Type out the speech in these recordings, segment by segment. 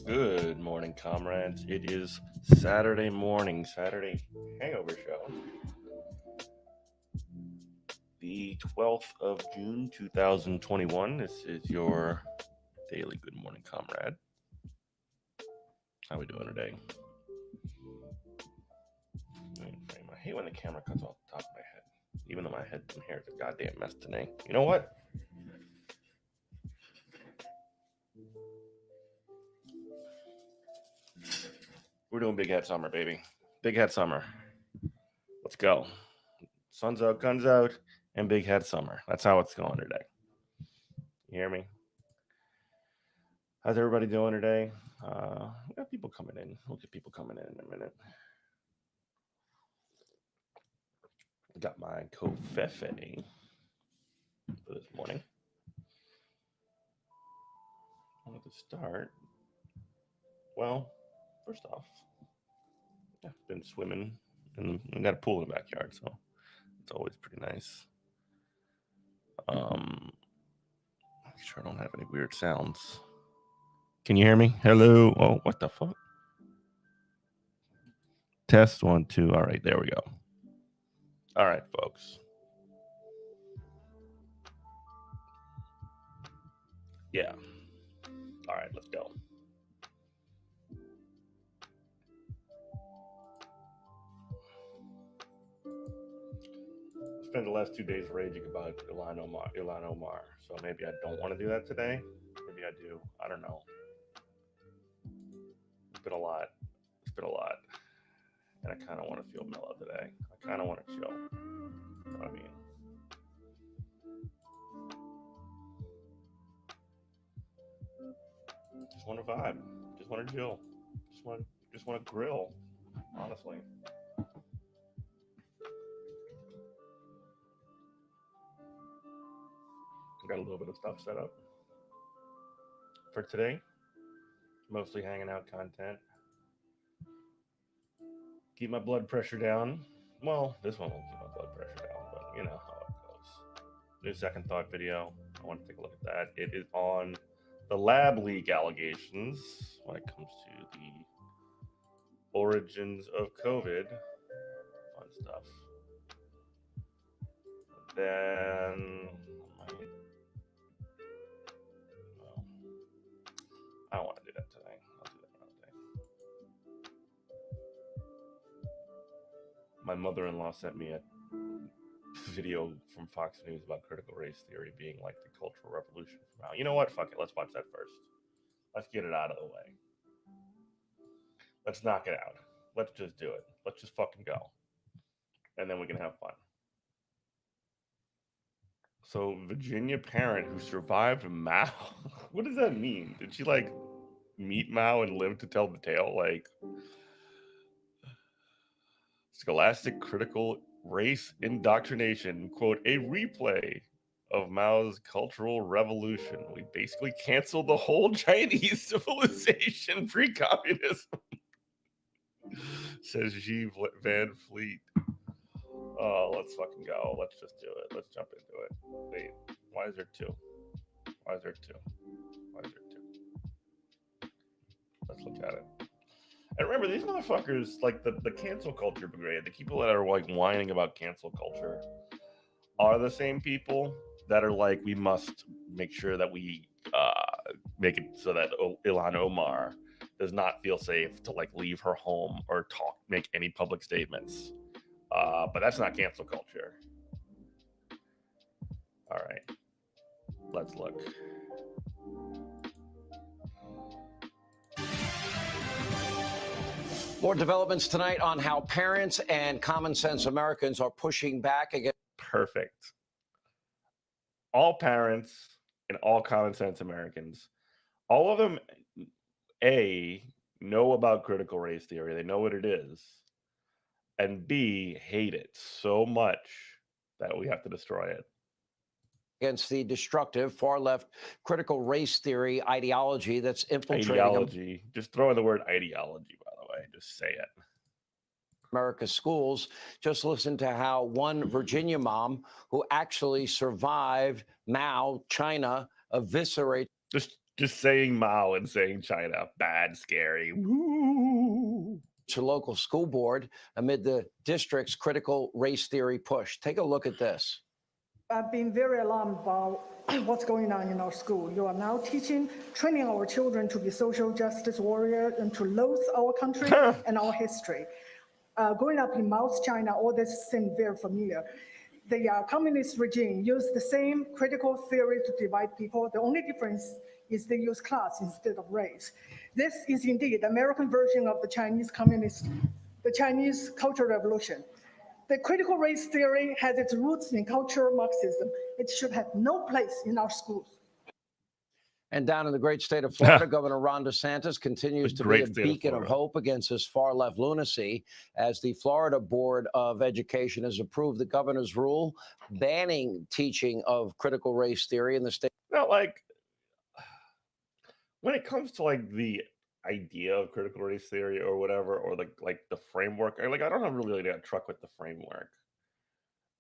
Good morning, comrades. It is Saturday morning, Saturday hangover show. The 12th of June, 2021. This is your daily Good Morning Comrade. How we doing today? I hate when the camera cuts off the top of my head, even though my hair is a goddamn mess today. You know what? We're doing Big Head Summer, baby. Big Head Summer. Let's go. Sun's out, guns out, and Big Head Summer. That's how it's going today. You hear me? How's everybody doing today? We got people coming in. We'll get people coming in a minute. Got my covfefe for this morning. I wanted to start. Well, first off, I've been swimming and we got a pool in the backyard, so it's always pretty nice. Make sure I don't have any weird sounds. Can you hear me? Hello. Oh, what the fuck? Test 1, 2. All right, there we go. All right, folks. Yeah. All right, let's go. Spent the last 2 days raging about Ilhan Omar. So maybe I don't want to do that today. Maybe I do. I don't know. It's been a lot. And I kind of want to feel mellow today. I kind of want to chill. You know what I mean? Just want to vibe. Just want to chill. Just want to grill. Honestly. Got a little bit of stuff set up for today. Mostly hanging out content. Keep my blood pressure down. Well, this one won't keep my blood pressure down, but you know how it goes. New second thought video. I want to take a look at that. It is on the lab leak allegations when it comes to the origins of COVID. Fun stuff. Then, well, I don't want to do that today. I'll do that another day. My mother-in-law sent me a video from Fox News about critical race theory being like the Cultural Revolution from Mao. You know what? Fuck it. Let's watch that first. Let's get it out of the way. Let's knock it out. Let's just do it. Let's just fucking go. And then we can have fun. So, Virginia parent who survived Mao. What does that mean? Did she like meet Mao and live to tell the tale? Like, scholastic critical race indoctrination, quote, a replay of Mao's Cultural Revolution. We basically canceled the whole Chinese civilization pre-communism, says G. Van Fleet. Oh, let's fucking go. Let's just do it. Let's jump into it. Wait, why is there two? Why is there two? Why is there two? Let's look at it. And remember, these motherfuckers, like the cancel culture brigade, the people that are like whining about cancel culture, are the same people that are like, we must make sure that we make it so that Ilhan Omar does not feel safe to like leave her home or make any public statements. But that's not cancel culture. All right, let's look. More developments tonight on how parents and common sense Americans are pushing back against. Perfect. All parents and all common sense Americans, all of them, know about critical race theory. They know what it is. And B, hate it so much that we have to destroy it. Against the destructive far-left critical race theory ideology that's infiltrating ideology. Just throw in the word ideology, by the way. Just say it. America's schools. Just listen to how one Virginia mom who actually survived Mao, China, eviscerate. Just saying Mao and saying China, bad, scary. Woo. To local school board amid the district's critical race theory push. Take a look at this. I've been very alarmed about what's going on in our school. You are now training our children to be social justice warriors and to loathe our country and our history. Growing up in Mao's China, all this seemed very familiar. The communist regime used the same critical theory to divide people. The only difference is they use class instead of race. This is indeed the American version of the Chinese Cultural Revolution. The critical race theory has its roots in cultural Marxism. It should have no place in our schools. And down in the great state of Florida, Governor Ron DeSantis continues to be a beacon of hope against this far-left lunacy as the Florida Board of Education has approved the governor's rule banning teaching of critical race theory in the state. Now, like, when it comes to like the idea of critical race theory or whatever, or like the framework, I don't have really a truck with the framework.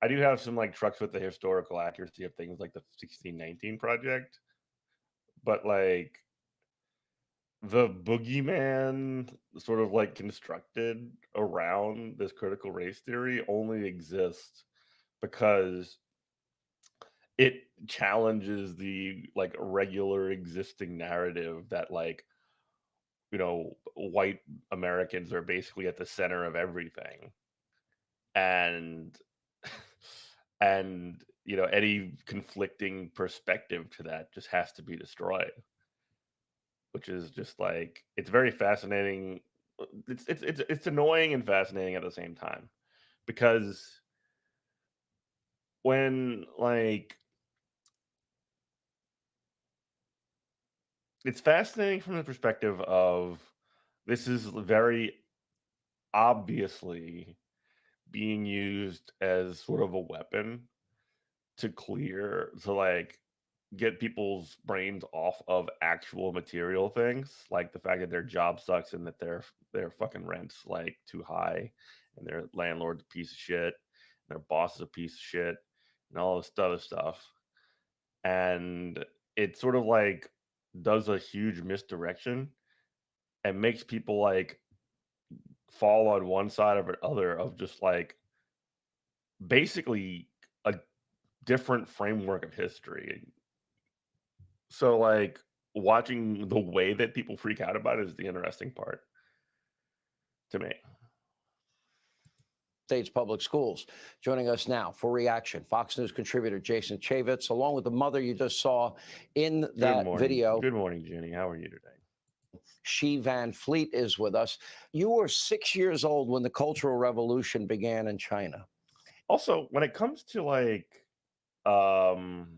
I do have some like trucks with the historical accuracy of things like the 1619 Project, but like the boogeyman sort of like constructed around this critical race theory only exists because it challenges the like regular existing narrative that like, you know, white Americans are basically at the center of everything. And and you know, any conflicting perspective to that just has to be destroyed, which is just like, it's very fascinating. It's annoying and fascinating at the same time, because when like, it's fascinating from the perspective of, this is very obviously being used as sort of a weapon to like get people's brains off of actual material things, like the fact that their job sucks and that their fucking rent's like too high and their landlord's a piece of shit and their boss is a piece of shit and all this other stuff. And it sort of like does a huge misdirection and makes people like fall on one side or the other of just like basically a different framework of history. So like, watching the way that people freak out about it is the interesting part to me. States Public Schools. Joining us now for reaction, Fox News contributor Jason Chaffetz, along with the mother you just saw in that video. Good morning, Jenny. How are you today? She Van Fleet is with us. You were 6 years old when the Cultural Revolution began in China. Also, when it comes to like the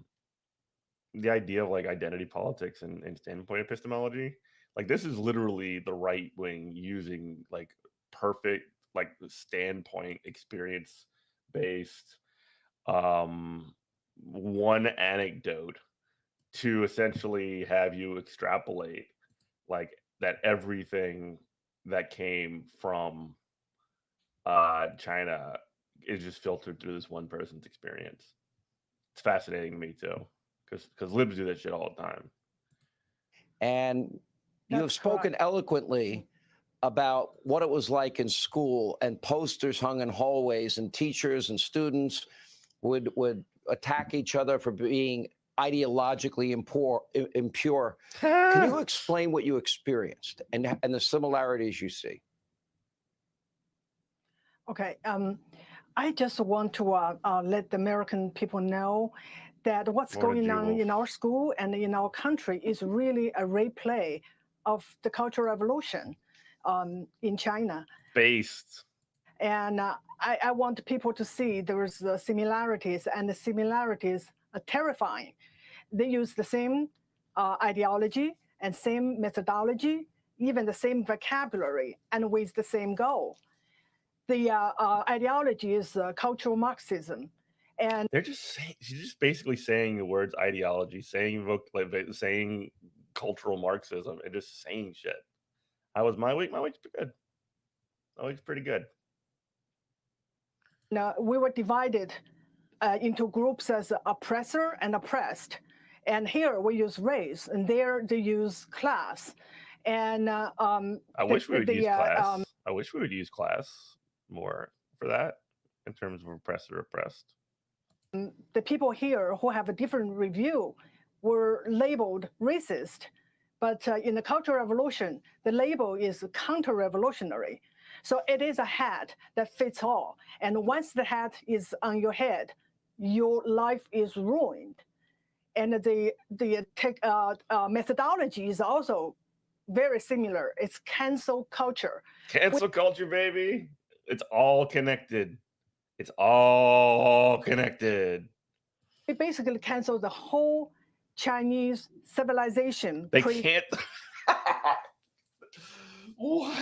idea of like identity politics and standpoint epistemology, like this is literally the right wing using like perfect like standpoint experience based one anecdote to essentially have you extrapolate like that everything that came from China is just filtered through this one person's experience. It's fascinating to me too, because libs do that shit all the time. And you have spoken eloquently about what it was like in school, and posters hung in hallways, and teachers and students would attack each other for being ideologically impure. Can you explain what you experienced and the similarities you see? Okay. I just want to let the American people know that what's going on in our school and in our country is really a replay of the Cultural Revolution in China. Based. And I want people to see there's similarities, and the similarities are terrifying. They use the same ideology and same methodology, even the same vocabulary, and with the same goal. The ideology is cultural Marxism. And they're just saying, she's just basically saying the words ideology, saying cultural Marxism, and just saying shit. How was my week? My week's pretty good. My week's pretty good. Now, we were divided into groups as oppressor and oppressed. And here we use race, and there they use class. And I wish we would use class. I wish we would use class more for that in terms of oppressor oppressed. The people here who have a different review were labeled racist. But in the Cultural Revolution, the label is counter-revolutionary. So it is a hat that fits all. And once the hat is on your head, your life is ruined. And the methodology is also very similar. It's cancel culture. Cancel culture, baby. It's all connected. It's all connected. It basically cancels the whole Chinese civilization. They can't. What?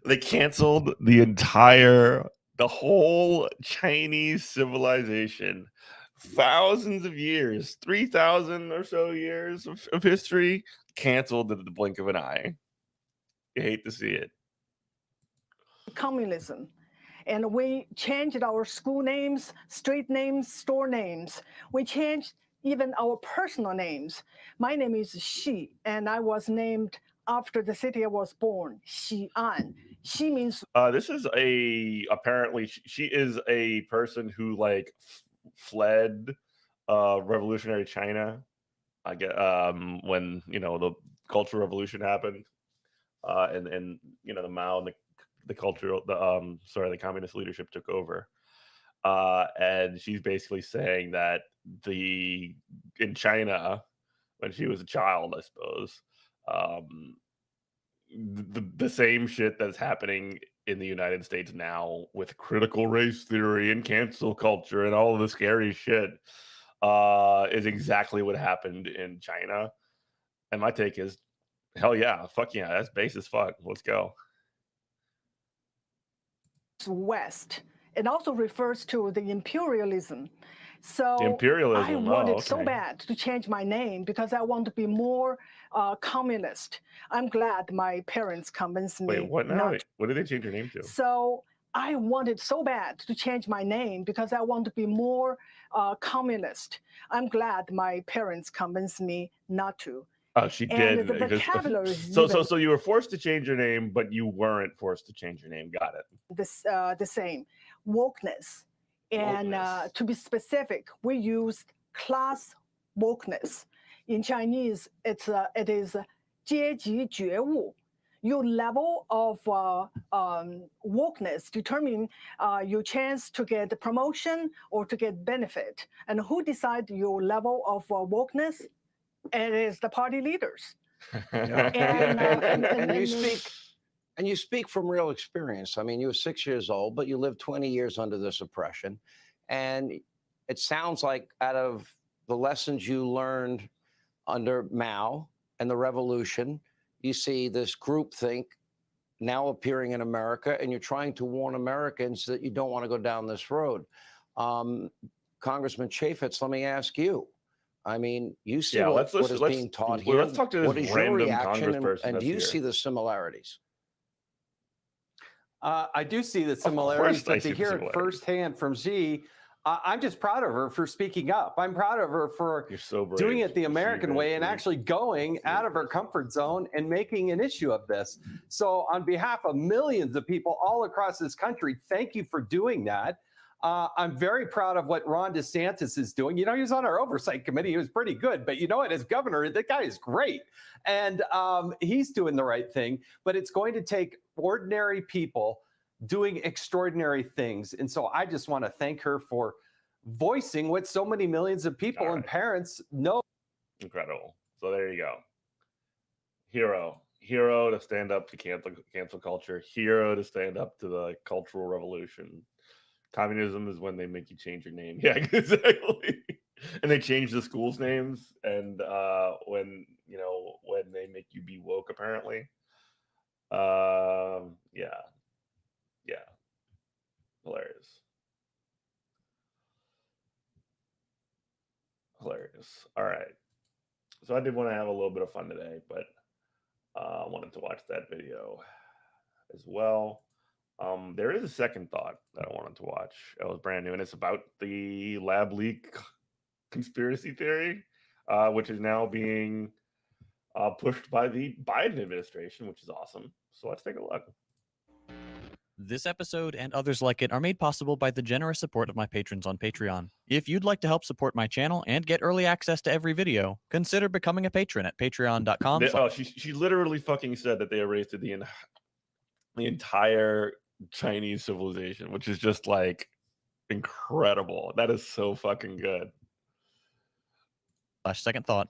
They canceled the whole Chinese civilization. Thousands of years, 3,000 or so years of history, canceled at the blink of an eye. You hate to see it. Communism. And we changed our school names, street names, store names. We changed even our personal names. My name is Xi, and I was named after the city I was born, Xi'an. Xi means... this is apparently, she is a person who like fled revolutionary China, I guess, when, you know, the Cultural Revolution happened, and you know, the Mao and the communist leadership took over, and she's basically saying that in China, when she was a child, I suppose, the same shit that's happening in the United States now with critical race theory and cancel culture and all of the scary shit is exactly what happened in China. And my take is, hell yeah, fuck yeah, that's base as fuck. Let's go. West. It also refers to the imperialism. So imperialism. I wanted so bad to change my name because I want to be more communist. I'm glad my parents convinced me. Wait, what now? What did they change your name to? So I wanted so bad to change my name because I want to be more communist. I'm glad my parents convinced me not to. Oh, she did. And the vocabulary so you were forced to change your name, but you weren't forced to change your name. Got it. The same wokeness And to be specific, we used class wokeness. In Chinese, it is 阶级觉悟. Your level of wokeness determine your chance to get the promotion or to get benefit. And who decide your level of wokeness? It is the party leaders. And you speak from real experience. I mean, you were 6 years old, but you lived 20 years under this oppression. And it sounds like out of the lessons you learned under Mao and the revolution, you see this groupthink now appearing in America, and you're trying to warn Americans that you don't want to go down this road. Congressman Chaffetz, let me ask you. I mean, you see what is being taught here. Let's talk to this what is your reaction, congressperson and do you see the similarities? I do see the similarities, but to hear it firsthand from Xi, I'm just proud of her for speaking up. I'm proud of her for doing it the American way and actually going out of her comfort zone and making an issue of this. So on behalf of millions of people all across this country, thank you for doing that. I'm very proud of what Ron DeSantis is doing. You know, he was on our oversight committee. He was pretty good. But you know what? As governor, the guy is great. And he's doing the right thing. But it's going to take ordinary people doing extraordinary things. And so I just want to thank her for voicing what so many millions of people and parents know. Incredible. So there you go. Hero to stand up to cancel culture. Hero to stand up to the Cultural Revolution. Communism is when they make you change your name. Yeah, exactly. And they change the schools' names, and when they make you be woke, apparently. Yeah. Hilarious. All right. So I did want to have a little bit of fun today, but I wanted to watch that video as well. There is a second thought that I wanted to watch. It was brand new, and it's about the lab leak conspiracy theory, which is now being pushed by the Biden administration, which is awesome. So let's take a look. This episode and others like it are made possible by the generous support of my patrons on Patreon. If you'd like to help support my channel and get early access to every video, consider becoming a patron at patreon.com. She literally fucking said that they erased the entire Chinese civilization, which is just like incredible. That is so fucking good. Second thought.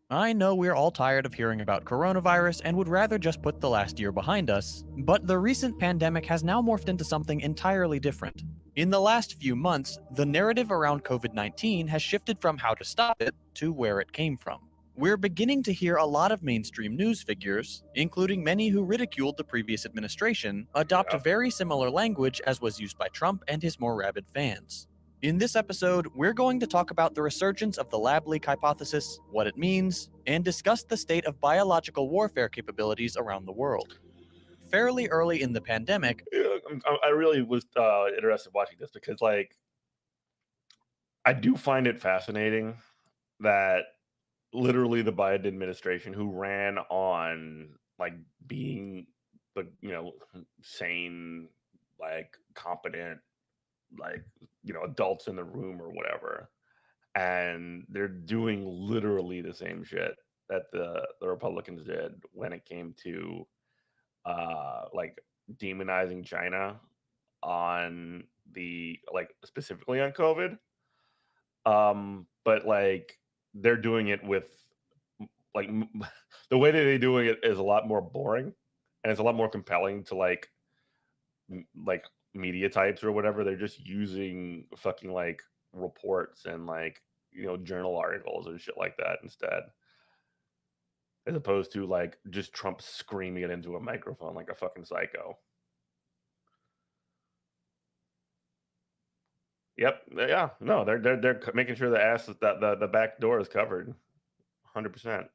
I know we're all tired of hearing about coronavirus and would rather just put the last year behind us, but the recent pandemic has now morphed into something entirely different. In the last few months, the narrative around COVID-19 has shifted from how to stop it to where it came from. We're beginning to hear a lot of mainstream news figures, including many who ridiculed the previous administration, adopt very similar language as was used by Trump and his more rabid fans. In this episode, we're going to talk about the resurgence of the lab leak hypothesis, what it means, and discuss the state of biological warfare capabilities around the world. Fairly early in the pandemic, I really was interested in watching this because, like, I do find it fascinating that literally the Biden administration, who ran on like being the sane, like competent, like adults in the room or whatever, and they're doing literally the same shit that the Republicans did when it came to like demonizing China on the specifically on COVID, but like they're doing it with like the way that they're doing it is a lot more boring, and it's a lot more compelling to like media types or whatever. They're just using fucking like reports and like journal articles and shit like that instead, as opposed to like just Trump screaming it into a microphone like a fucking psycho. Yep. Yeah. No, they're making sure the back door is covered 100%.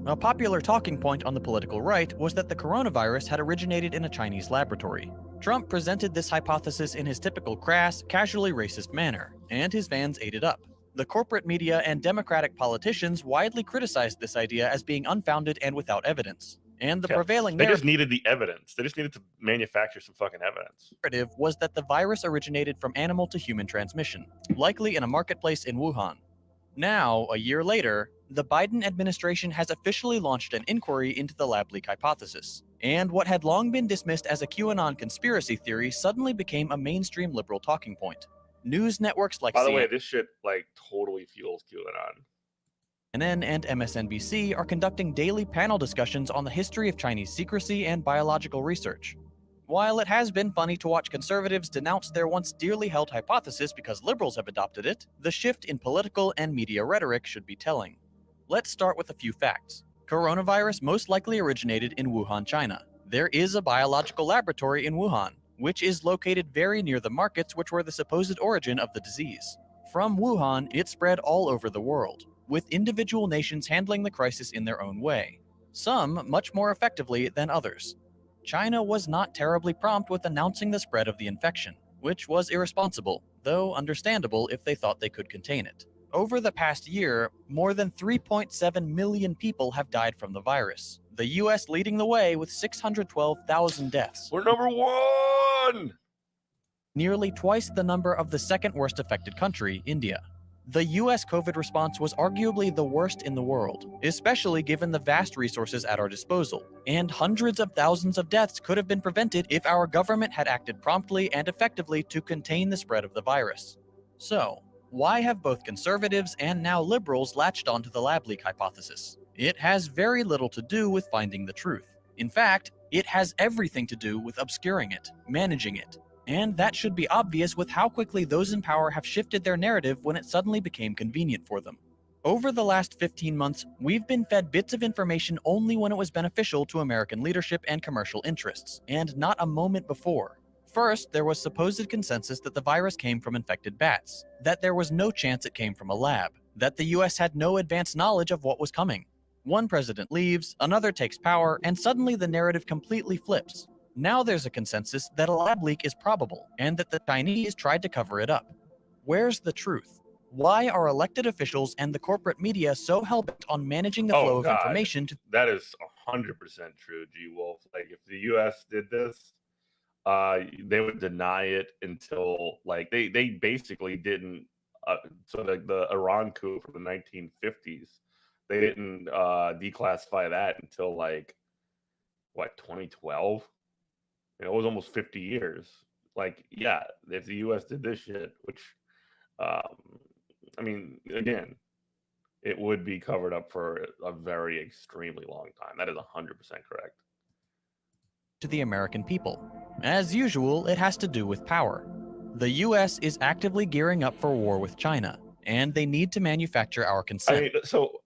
A popular talking point on the political right was that the coronavirus had originated in a Chinese laboratory. Trump presented this hypothesis in his typical crass, casually racist manner, and his fans ate it up. The corporate media and Democratic politicians widely criticized this idea as being unfounded and without evidence. And the prevailing they just needed the evidence. They just needed to manufacture some fucking evidence. Narrative was that the virus originated from animal to human transmission, likely in a marketplace in Wuhan. Now, a year later, the Biden administration has officially launched an inquiry into the lab leak hypothesis. And what had long been dismissed as a QAnon conspiracy theory suddenly became a mainstream liberal talking point. News networks like By the way, this shit like totally fuels QAnon. CNN and MSNBC are conducting daily panel discussions on the history of Chinese secrecy and biological research. While it has been funny to watch conservatives denounce their once dearly held hypothesis because liberals have adopted it, the shift in political and media rhetoric should be telling. Let's start with a few facts. Coronavirus most likely originated in Wuhan, China. There is a biological laboratory in Wuhan, which is located very near the markets which were the supposed origin of the disease. From Wuhan, it spread all over the world, with individual nations handling the crisis in their own way, some much more effectively than others. China was not terribly prompt with announcing the spread of the infection, which was irresponsible, though understandable if they thought they could contain it. Over the past year, more than 3.7 million people have died from the virus, the US leading the way with 612,000 deaths. We're number one! Nearly twice the number of the second worst affected country, India. The US COVID response was arguably the worst in the world, especially given the vast resources at our disposal, and hundreds of thousands of deaths could have been prevented if our government had acted promptly and effectively to contain the spread of the virus. So, why have both conservatives and now liberals latched onto the lab leak hypothesis? It has very little to do with finding the truth. In fact, it has everything to do with obscuring it, managing it. And that should be obvious with how quickly those in power have shifted their narrative when it suddenly became convenient for them. Over the last 15 months, we've been fed bits of information only when it was beneficial to American leadership and commercial interests, and not a moment before. First, there was supposed consensus that the virus came from infected bats, that there was no chance it came from a lab, that the US had no advanced knowledge of what was coming. One president leaves, another takes power, and suddenly the narrative completely flips. Now there's a consensus that a lab leak is probable, and that the Chinese tried to cover it up. Where's the truth? Why are elected officials and the corporate media so hell-bent on managing the flow of information to— That is 100% true, G. Wolf. Like, if the US did this, they would deny it until, like, they basically didn't, so the Iran coup from the 1950s, they didn't declassify that until, like, what, 2012? You know, it was almost 50 years. Like, yeah, if the US did this shit, which, I mean, again, it would be covered up for a very extremely long time. That is 100% correct. To the American people. As usual, it has to do with power. The US is actively gearing up for war with China, and they need to manufacture our consent. I mean, so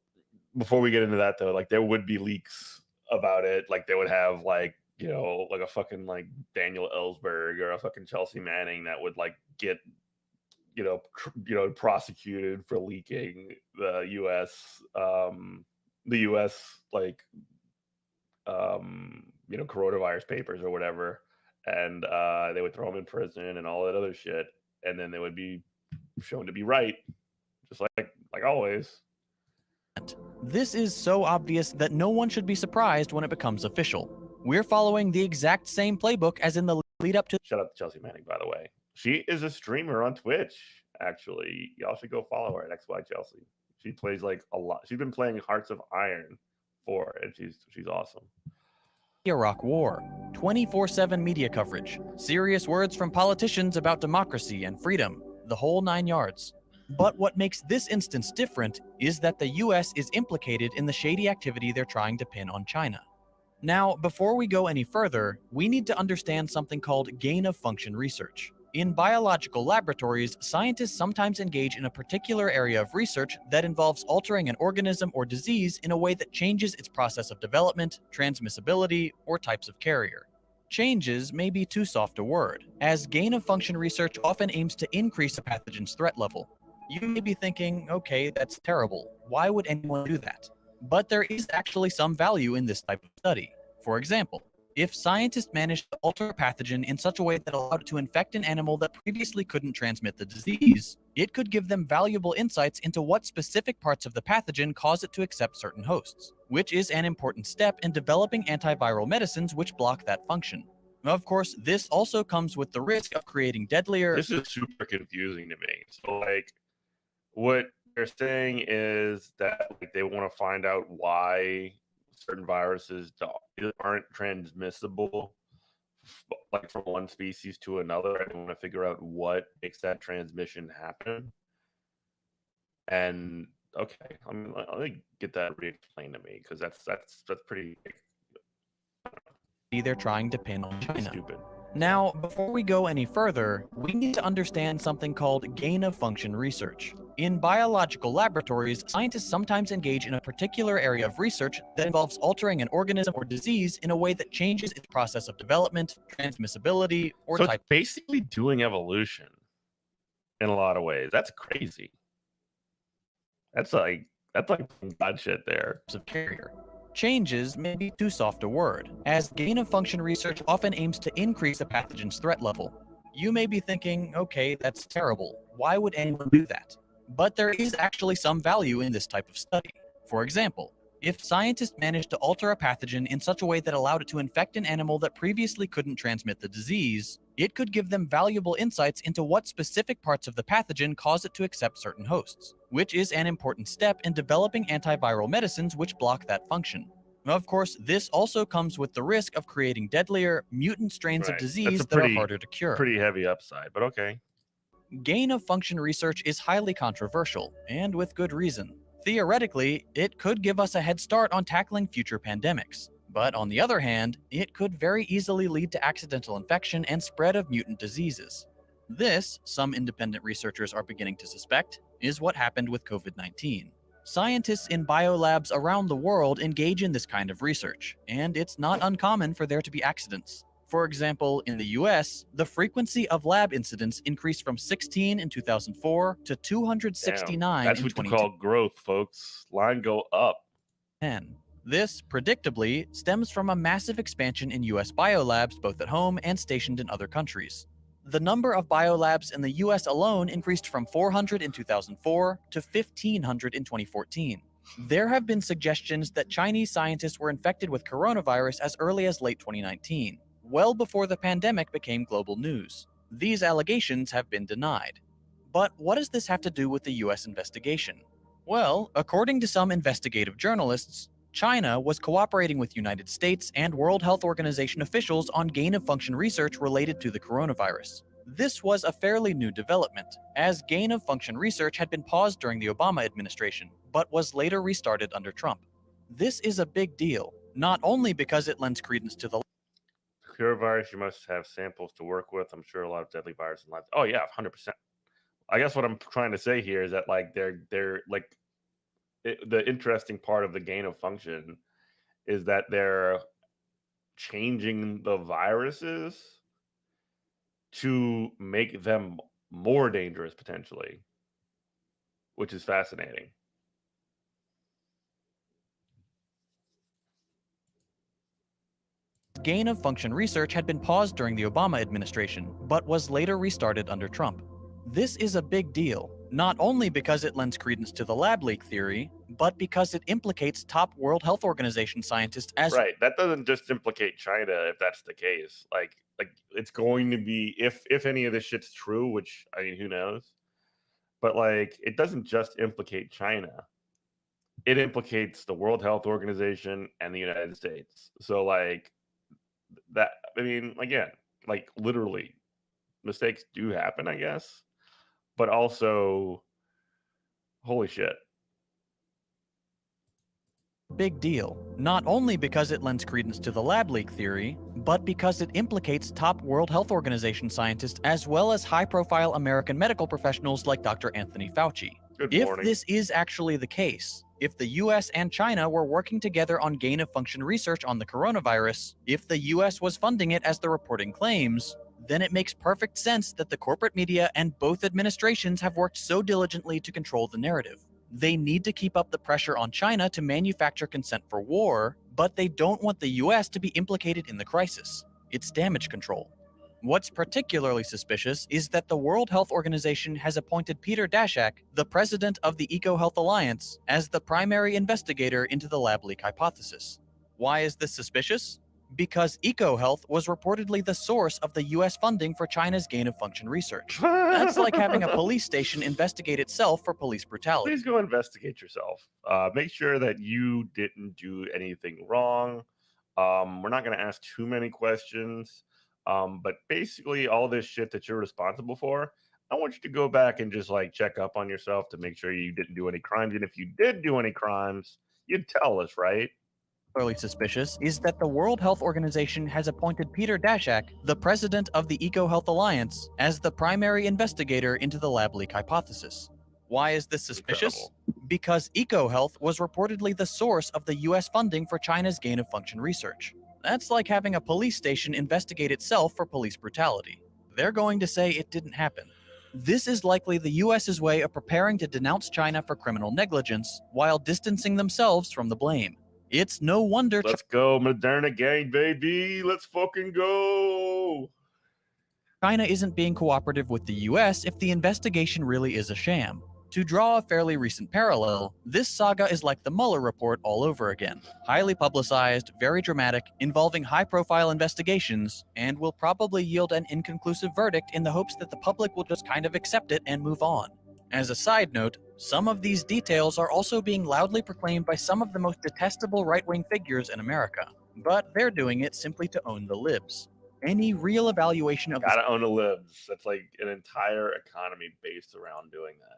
before we get into that, though, like, there would be leaks about it. Like, they would have, like, you know, like a fucking, like, Daniel Ellsberg or a fucking Chelsea Manning that would, like, get, you know, prosecuted for leaking the U.S. Like, you know, coronavirus papers or whatever, and they would throw them in prison and all that other shit, and then they would be shown to be right, just like always. This is so obvious that no one should be surprised when it becomes official. We're following the exact same playbook as in the lead up to— Shout out to Chelsea Manning, by the way. She is a streamer on Twitch, actually. Y'all should go follow her at XY Chelsea. She plays, like, a lot. She's been playing Hearts of Iron 4, and she's awesome. Iraq War, 24/7 media coverage, serious words from politicians about democracy and freedom, the whole 9 yards. But what makes this instance different is that the US is implicated in the shady activity they're trying to pin on China. Now, before we go any further, we need to understand something called gain-of-function research. In biological laboratories, scientists sometimes engage in a particular area of research that involves altering an organism or disease in a way that changes its process of development, transmissibility, or types of carrier. Changes may be too soft a word, as gain-of-function research often aims to increase a pathogen's threat level. You may be thinking, okay, that's terrible. Why would anyone do that? But there is actually some value in this type of study. For example, If scientists managed to alter a pathogen in such a way that allowed it to infect an animal that previously couldn't transmit the disease, it could give them valuable insights into what specific parts of the pathogen cause it to accept certain hosts, which is an important step in developing antiviral medicines which block that function. Of course, this also comes with the risk of creating deadlier... This is super confusing to me. So, like, what they're saying is that like, they want to find out why certain viruses aren't transmissible, like from one species to another. I want to figure out what makes that transmission happen. And okay, let me get that re-explained to me, because that's pretty. They're trying to pin on China. Stupid. Now, before we go any further, we need to understand something called gain-of-function research. In biological laboratories, scientists sometimes engage in a particular area of research that involves altering an organism or disease in a way that changes its process of development, transmissibility, or type. It's basically doing evolution in a lot of ways. That's crazy. That's like God shit there. Of carrier. Changes may be too soft a word, as gain-of-function research often aims to increase a pathogen's threat level. You may be thinking, okay, that's terrible. Why would anyone do that? But there is actually some value in this type of study. For example, if scientists managed to alter a pathogen in such a way that allowed it to infect an animal that previously couldn't transmit the disease, it could give them valuable insights into what specific parts of the pathogen cause it to accept certain hosts, which is an important step in developing antiviral medicines which block that function. Of course, this also comes with the risk of creating deadlier, mutant strains of disease that are harder to cure. Pretty heavy upside, but okay. Gain-of-function research is highly controversial, and with good reason. Theoretically, it could give us a head start on tackling future pandemics. But on the other hand, it could very easily lead to accidental infection and spread of mutant diseases. This, some independent researchers are beginning to suspect, is what happened with COVID-19. Scientists in biolabs around the world engage in this kind of research, and it's not uncommon for there to be accidents. For example, in the US, the frequency of lab incidents increased from 16 in 2004 to 269 That's in what 2010. you call growth, folks. Line go up. This, predictably, stems from a massive expansion in US biolabs both at home and stationed in other countries. The number of biolabs in the US alone increased from 400 in 2004 to 1,500 in 2014. There have been suggestions that Chinese scientists were infected with coronavirus as early as late 2019, well before the pandemic became global news. These allegations have been denied. But what does this have to do with the US investigation? Well, according to some investigative journalists, China was cooperating with United States and World Health Organization officials on gain-of-function research related to the coronavirus. This was a fairly new development, as gain-of-function research had been paused during the Obama administration, but was later restarted under Trump. This is a big deal, not only because it lends credence to the coronavirus, you must have samples to work with. I'm sure a lot of deadly viruses in labs. Oh yeah, 100%. I guess what I'm trying to say here is that like they're like the interesting part of the gain of function is that they're changing the viruses to make them more dangerous potentially, which is fascinating. Gain-of-function research had been paused during the Obama administration, but was later restarted under Trump. This is a big deal, not only because it lends credence to the lab leak theory, but because it implicates top World Health Organization scientists as... Right, that doesn't just implicate China if that's the case. Like it's going to be, if any of this shit's true, which, I mean, who knows? But like, it doesn't just implicate China. It implicates the World Health Organization and the United States. So like, that, I mean, again, like literally mistakes do happen, I guess, but also holy shit. Big deal, not only because it lends credence to the lab leak theory, but because it implicates top World Health Organization scientists as well as high-profile American medical professionals like Dr. Anthony Fauci. If this is actually the case, if the US and China were working together on gain-of-function research on the coronavirus, if the US was funding it as the reporting claims, then it makes perfect sense that the corporate media and both administrations have worked so diligently to control the narrative. They need to keep up the pressure on China to manufacture consent for war, but they don't want the US to be implicated in the crisis. It's damage control. What's particularly suspicious is that the World Health Organization has appointed Peter Daszak, the president of the EcoHealth Alliance, as the primary investigator into the lab leak hypothesis. Why is this suspicious? Because EcoHealth was reportedly the source of the US funding for China's gain-of-function research. That's like having a police station investigate itself for police brutality. Please go investigate yourself. Make sure that you didn't do anything wrong. We're not going to ask too many questions. But basically all this shit that you're responsible for, I want you to go back and just like check up on yourself to make sure you didn't do any crimes. And if you did do any crimes, you'd tell us, right? Particularly suspicious is that the World Health Organization has appointed Peter Daszak, the president of the EcoHealth Alliance, as the primary investigator into the lab leak hypothesis. Why is this suspicious? Incredible. Because EcoHealth was reportedly the source of the US funding for China's gain-of-function research. That's like having a police station investigate itself for police brutality. They're going to say it didn't happen. This is likely the US's way of preparing to denounce China for criminal negligence while distancing themselves from the blame. It's no wonder. Let's go, Moderna gang, baby. Let's fucking go. China isn't being cooperative with the US if the investigation really is a sham. To draw a fairly recent parallel, this saga is like the Mueller report all over again. Highly publicized, very dramatic, involving high-profile investigations, and will probably yield an inconclusive verdict in the hopes that the public will just kind of accept it and move on. As a side note, some of these details are also being loudly proclaimed by some of the most detestable right-wing figures in America, but they're doing it simply to own the libs. Any real evaluation of gotta own the libs. That's like an entire economy based around doing that.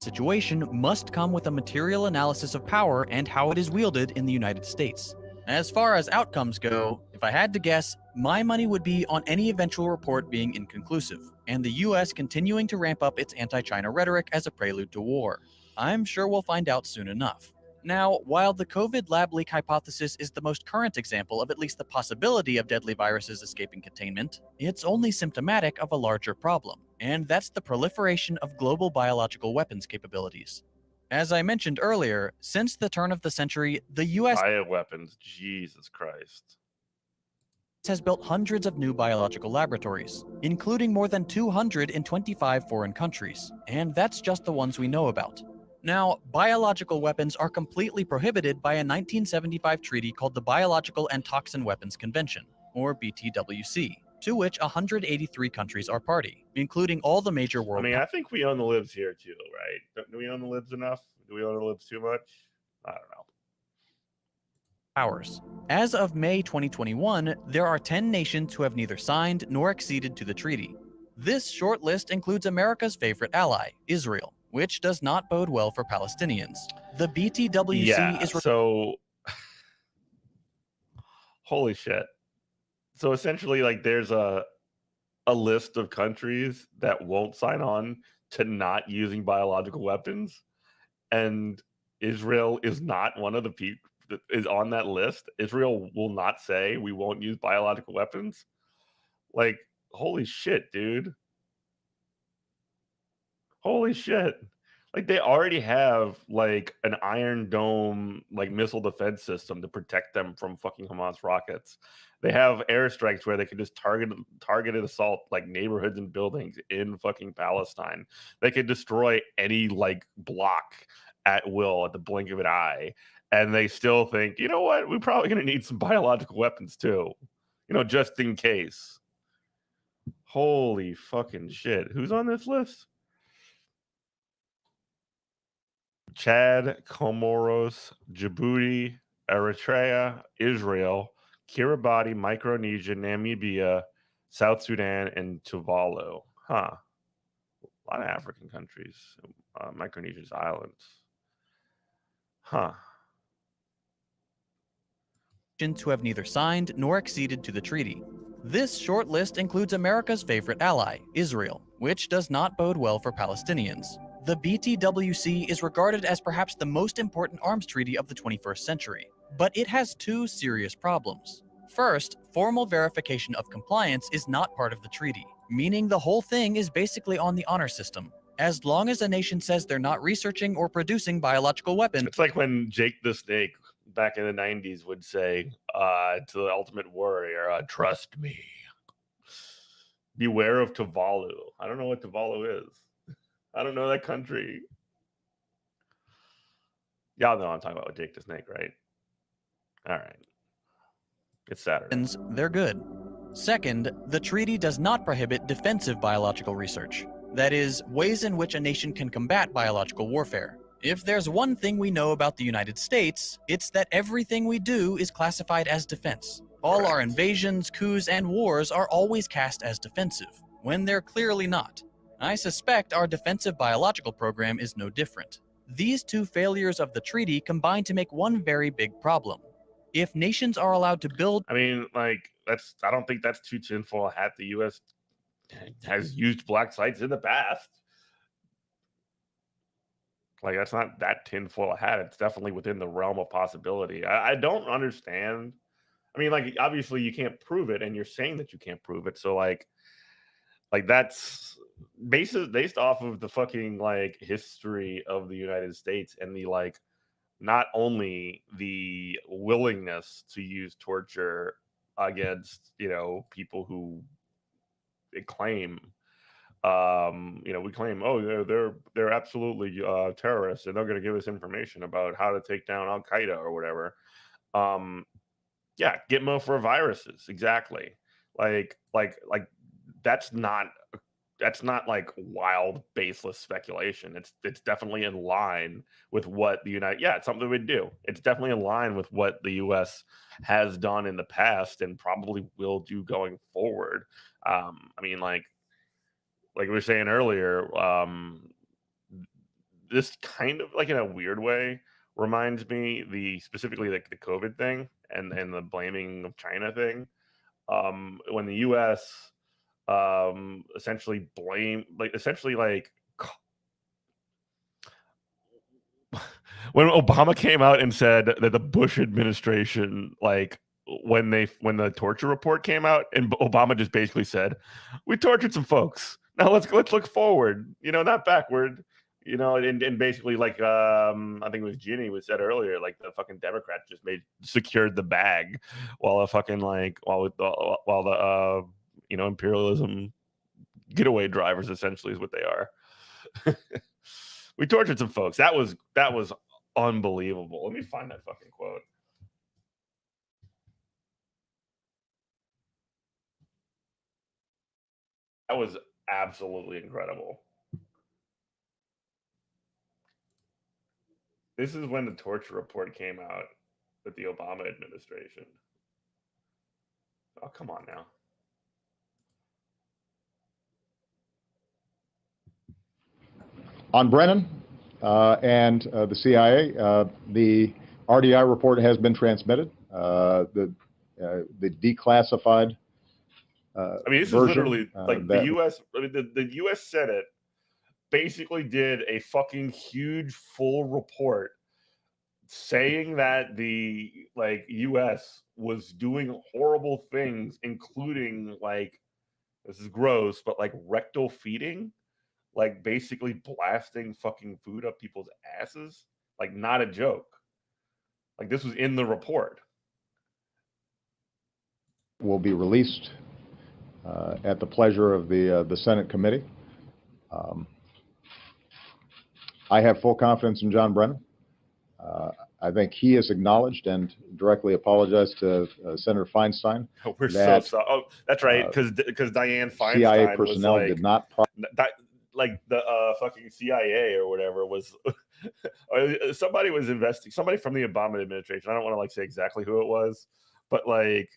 Situation must come with a material analysis of power and how it is wielded in the United States. As far as outcomes go, if I had to guess, my money would be on any eventual report being inconclusive, and the US continuing to ramp up its anti-China rhetoric as a prelude to war. I'm sure we'll find out soon enough. Now, while the COVID lab leak hypothesis is the most current example of at least the possibility of deadly viruses escaping containment, it's only symptomatic of a larger problem, and that's the proliferation of global biological weapons capabilities. As I mentioned earlier, since the turn of the century, the US bioweapons, Jesus Christ, has built hundreds of new biological laboratories, including more than 200 in 25 foreign countries, and that's just the ones we know about. Now, biological weapons are completely prohibited by a 1975 treaty called the Biological and Toxin Weapons Convention, or BTWC, to which 183 countries are party, including all the major world I think we own the libs here too, right? Do we own the libs enough? Do we own the libs too much? I don't know. powers. As of May 2021, there are 10 nations who have neither signed nor acceded to the treaty. This short list includes America's favorite ally, Israel, which does not bode well for Palestinians. The BTWC is so holy shit. So essentially, like, there's a list of countries that won't sign on to not using biological weapons, and Israel is not one of the people that is on that list. Israel will not say we won't use biological weapons. Like, holy shit, dude. Holy shit. Like, they already have like an Iron Dome like missile defense system to protect them from fucking Hamas rockets. They have airstrikes where they can just targeted assault like neighborhoods and buildings in fucking Palestine. They could destroy any like block at will at the blink of an eye. And they still think, you know what, we're probably gonna need some biological weapons too. You know, just in case. Holy fucking shit. Who's on this list? Chad, Comoros, Djibouti, Eritrea, Israel, Kiribati, Micronesia, Namibia, South Sudan, and Tuvalu. Huh. A lot of African countries. Micronesia's islands. Huh. who have neither signed nor acceded to the treaty. This short list includes America's favorite ally, Israel, which does not bode well for Palestinians. The BTWC is regarded as perhaps the most important arms treaty of the 21st century, but it has two serious problems. First, formal verification of compliance is not part of the treaty, meaning the whole thing is basically on the honor system. as long as a nation says they're not researching or producing biological weapons. It's like when Jake the Snake back in the 90s would say to the Ultimate Warrior, trust me. Beware of Tuvalu. I don't know what Tuvalu is. I don't know that country. Y'all know I'm talking about Jake the Snake, right? All right. It's Saturday. They're good. Second, the treaty does not prohibit defensive biological research. That is, ways in which a nation can combat biological warfare. If there's one thing we know about the United States, it's that everything we do is classified as defense. All our invasions, coups, and wars are always cast as defensive, when they're clearly not. I suspect our defensive biological program is no different. These two failures of the treaty combine to make one very big problem. If nations are allowed to build... I mean, like, I don't think that's too tinfoil a hat. The U.S. has used black sites in the past. Like, that's not that tinfoil a hat. It's definitely within the realm of possibility. I don't understand. I mean, like, obviously you can't prove it, and you're saying that you can't prove it. So, like that's based off of the fucking, like, history of the United States and the, like, not only the willingness to use torture against, you know, people who claim, we claim, oh, they're absolutely terrorists, and they're going to give us information about how to take down Al Qaeda or whatever. Yeah, Gitmo for viruses, exactly. Like that's not like wild, baseless speculation. It's definitely in line with what the it's something we'd do. It's definitely in line with what the U.S. has done in the past and probably will do going forward. I mean, like we were saying earlier, this kind of, like, in a weird way, reminds me specifically the COVID thing and the blaming of China thing. When the U.S. Essentially when Obama came out and said that the Bush administration, like, when the torture report came out, and Obama just basically said, we tortured some folks, now let's look forward, not backward, and basically, like, I think it was Ginny was said earlier, like, the fucking Democrats just secured the bag while the imperialism getaway drivers essentially is what they are. We tortured some folks. That was unbelievable. Let me find that fucking quote. That was absolutely incredible. This is when the torture report came out with the Obama administration. Oh, come on now. On Brennan and the CIA, the RDI report has been transmitted. The declassified this version, is literally like the U.S. The U.S. Senate basically did a fucking huge full report saying that the U.S. was doing horrible things, including, like, this is gross, but like rectal feeding, like basically blasting fucking food up people's asses. Like, not a joke. Like, this was in the report. Will be released at the pleasure of the Senate committee. I have full confidence in John Brennan. I think he has acknowledged and directly apologized to Senator Feinstein. Oh, we're so sorry. Oh, that's right, because Dianne Feinstein CIA personnel was like, did not. Like the fucking CIA or whatever was. Somebody was investigating. Somebody from the Obama administration. I don't want to, like, say exactly who it was, but, like,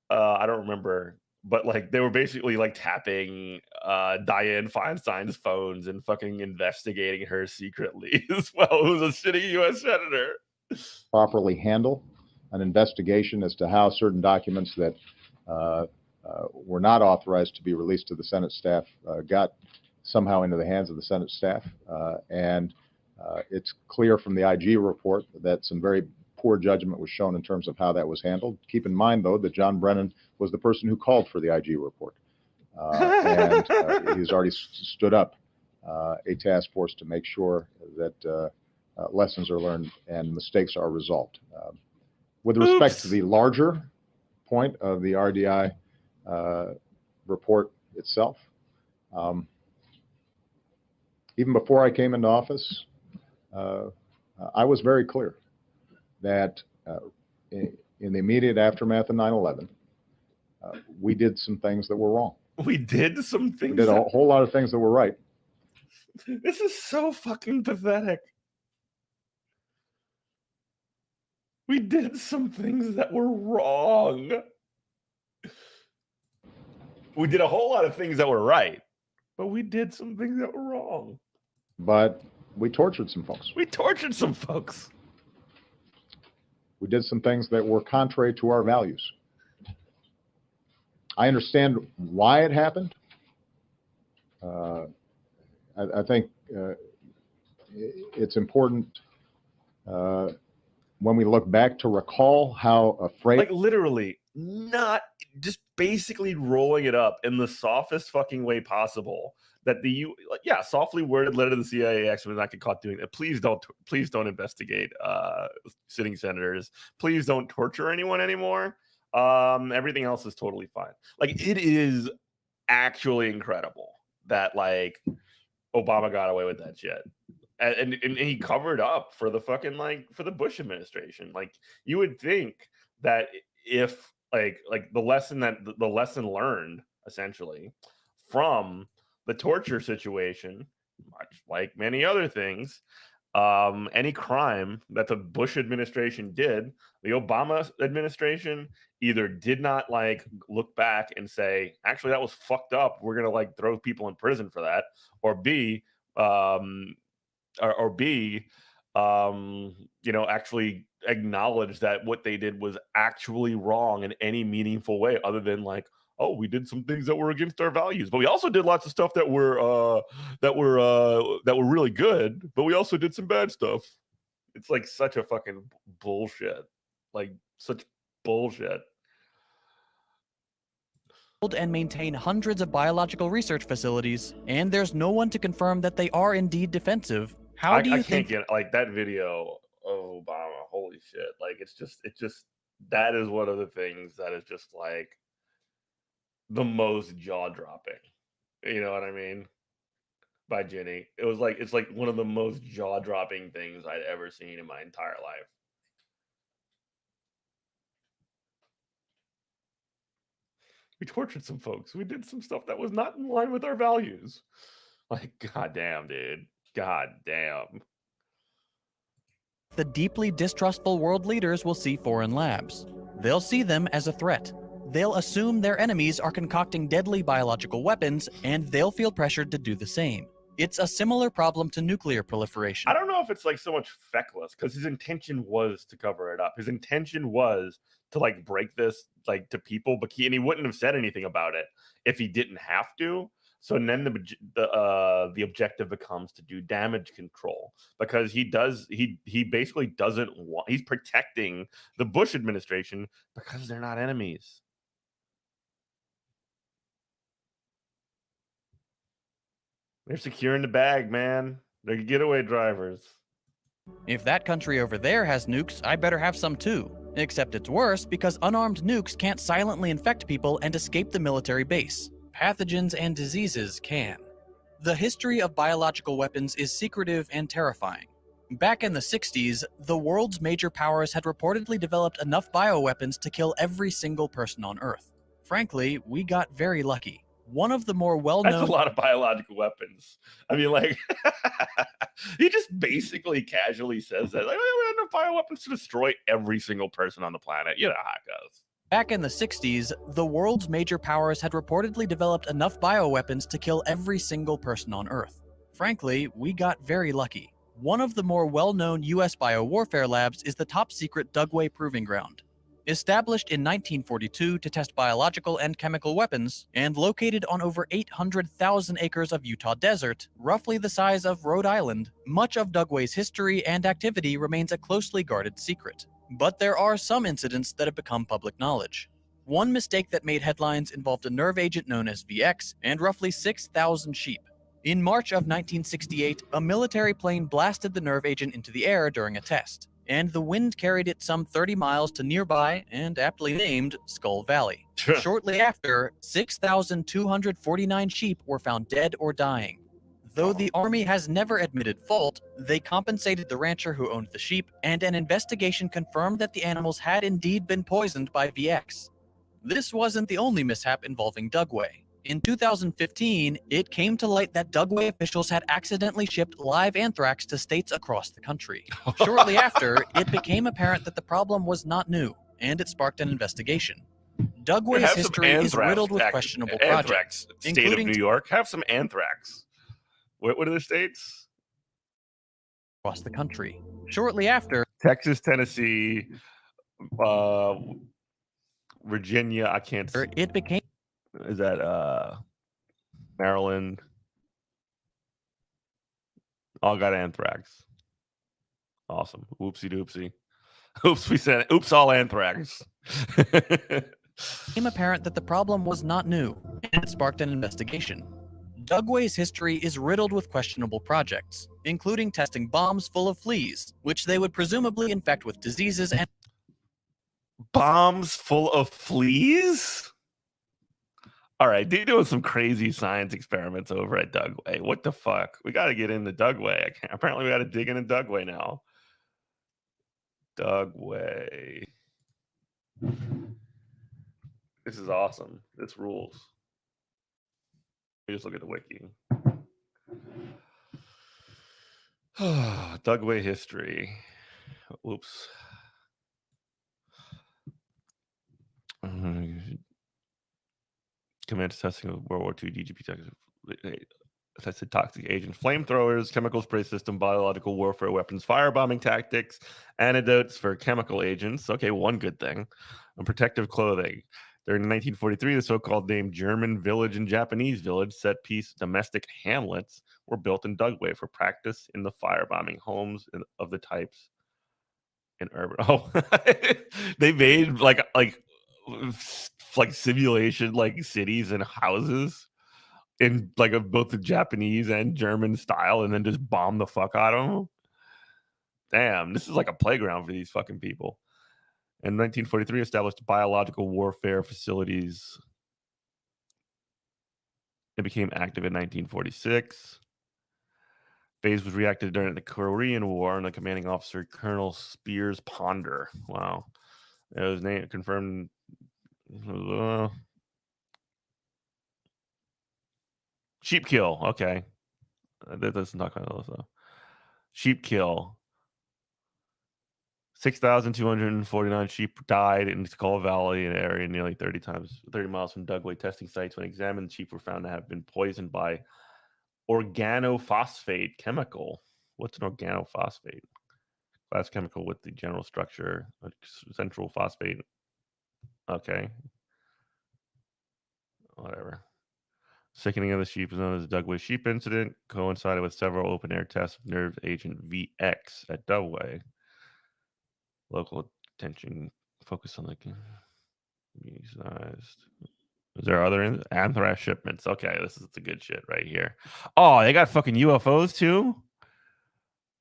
I don't remember. But, like, they were basically, like, tapping Dianne Feinstein's phones and fucking investigating her secretly as well, who's a sitting U.S. senator. Properly handle an investigation as to how certain documents that were not authorized to be released to the Senate staff got somehow into the hands of the Senate staff. And it's clear from the IG report that some very poor judgment was shown in terms of how that was handled. Keep in mind, though, that John Brennan was the person who called for the IG report. And he's already stood up a task force to make sure that lessons are learned and mistakes are resolved. With respect to the larger point of the RDI report itself, even before I came into office, I was very clear that in the immediate aftermath of 9/11, we did some things that were wrong. We did some things. We did a whole lot of things that were right. This is so fucking pathetic. We did some things that were wrong. We did a whole lot of things that were right, but we did some things that were wrong. But we tortured some folks. We tortured some folks. We did some things that were contrary to our values. I understand why it happened. I think it's important when we look back to recall how afraid, like literally not just basically rolling it up in the softest fucking way possible, that softly worded letter to the CIA actually was not get caught doing that. Please don't investigate sitting senators. Please don't torture anyone anymore. Everything else is totally fine. Like, it is actually incredible that like Obama got away with that shit. And he covered up for the fucking for the Bush administration. Like, you would think that if like the lesson learned essentially from the torture situation, much like many other things, any crime that the Bush administration did, the Obama administration either did not look back and say, actually, that was fucked up, we're gonna throw people in prison for that, or B, actually acknowledge that what they did was actually wrong in any meaningful way, other than oh, we did some things that were against our values, but we also did lots of stuff that were really good, but we also did some bad stuff. It's such a fucking bullshit, such bullshit. And maintain hundreds of biological research facilities, and there's no one to confirm that they are indeed defensive. How do you think? I can't get that video of Obama. Holy shit! It's just that is one of the things that is just the most jaw dropping. You know what I mean? By Ginny, it's one of the most jaw dropping things I'd ever seen in my entire life. We tortured some folks. We did some stuff that was not in line with our values. Goddamn, dude. Goddamn. The deeply distrustful world leaders will see foreign labs. They'll see them as a threat. They'll assume their enemies are concocting deadly biological weapons, and they'll feel pressured to do the same. It's a similar problem to nuclear proliferation. I don't know if it's so much feckless, because his intention was to cover it up. His intention was to break this to people, but he wouldn't have said anything about it if he didn't have to. So then the objective becomes to do damage control, because he basically doesn't want, he's protecting the Bush administration because they're not enemies. They're securing the bag, man. They're getaway drivers. If that country over there has nukes, I better have some too. Except it's worse, because unarmed nukes can't silently infect people and escape the military base. Pathogens and diseases can. The history of biological weapons is secretive and terrifying. Back in the 60s, the world's major powers had reportedly developed enough bioweapons to kill every single person on Earth. Frankly, we got very lucky. One of the more well-known... That's a lot of biological weapons. I mean, he just basically casually says that, we have enough bioweapons to destroy every single person on the planet. You know how it goes. Back in the 60s, the world's major powers had reportedly developed enough bioweapons to kill every single person on Earth. Frankly, we got very lucky. One of the more well-known U.S. biowarfare labs is the top-secret Dugway Proving Ground. Established in 1942 to test biological and chemical weapons, and located on over 800,000 acres of Utah desert, roughly the size of Rhode Island, much of Dugway's history and activity remains a closely guarded secret. But there are some incidents that have become public knowledge. One mistake that made headlines involved a nerve agent known as VX and roughly 6,000 sheep. In March of 1968, a military plane blasted the nerve agent into the air during a test, and the wind carried it some 30 miles to nearby and aptly named Skull Valley. Shortly after, 6,249 sheep were found dead or dying. Though the Army has never admitted fault, they compensated the rancher who owned the sheep, and an investigation confirmed that the animals had indeed been poisoned by VX. This wasn't the only mishap involving Dugway. In 2015, it came to light that Dugway officials had accidentally shipped live anthrax to states across the country. Shortly after, it became apparent that the problem was not new, and it sparked an investigation. Dugway's history is riddled with questionable projects, including State of New York. Have some anthrax. What are the states? Across the country. Shortly after, Texas, Tennessee, Virginia. I can't see. It became. Is that Maryland? All got anthrax. Awesome. Oopsie doopsie. Oops, we said oops, all anthrax. It became apparent that the problem was not new, and it sparked an investigation. Dugway's history is riddled with questionable projects, including testing bombs full of fleas, which they would presumably infect with diseases and. Bombs full of fleas? All right, they're doing some crazy science experiments over at Dugway. What the fuck? We got to get into Dugway. Apparently, we got to dig into Dugway now. Dugway. This is awesome. This rules. Let me just look at the wiki. Dugway history. Oops. Commenced testing of World War II DGP tested toxic agents, flamethrowers, chemical spray system, biological warfare weapons, firebombing tactics, antidotes for chemical agents. Okay, one good thing. And protective clothing. During 1943, the so-called named German village and Japanese village set-piece domestic hamlets were built in Dugway for practice in the firebombing homes of the types in urban. Oh, they made like simulation like cities and houses in like both the Japanese and German style, and then just bomb the fuck out of them. Damn, this is like a playground for these fucking people. In 1943, established biological warfare facilities. It became active in 1946. Phase was reactive during the Korean War, and the commanding officer, Colonel Spears Ponder. Wow. It was named confirmed. Sheep kill. Okay. That doesn't talk about those though. Sheep kill. 6,249 sheep died in Skull Valley, an area nearly 30 miles from Dugway testing sites. When examined, sheep were found to have been poisoned by organophosphate chemical. What's an organophosphate? Class chemical with the general structure, central phosphate. Okay. Whatever. Sickening of the sheep is known as the Dugway sheep incident, coincided with several open-air tests of nerve agent VX at Dugway. Local attention focused on the sized. Is there other anthrax shipments? Okay, this is the good shit right here. Oh, they got fucking UFOs too?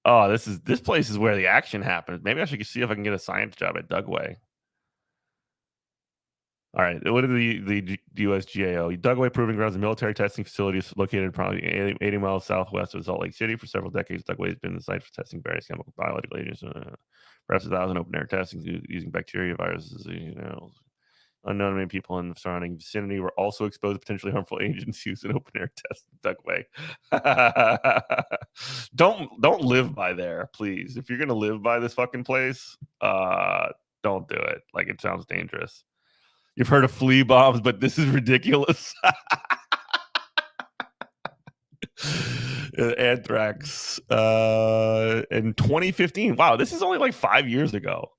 Oh, this place is where the action happens. Maybe I should see if I can get a science job at Dugway. All right, what are the USGAO? Dugway Proving Grounds, a military testing facility located probably 80 miles southwest of Salt Lake City. For several decades, Dugway has been the site for testing various chemical biological agents. Perhaps 1,000 open-air testing using bacteria, viruses, unknown many people in the surrounding vicinity were also exposed to potentially harmful agents used in open-air tests in Dugway. Don't live by there, please. If you're gonna live by this fucking place, don't do it. Like, it sounds dangerous. You've heard of flea bombs, but this is ridiculous. Anthrax in 2015. Wow, this is only like 5 years ago.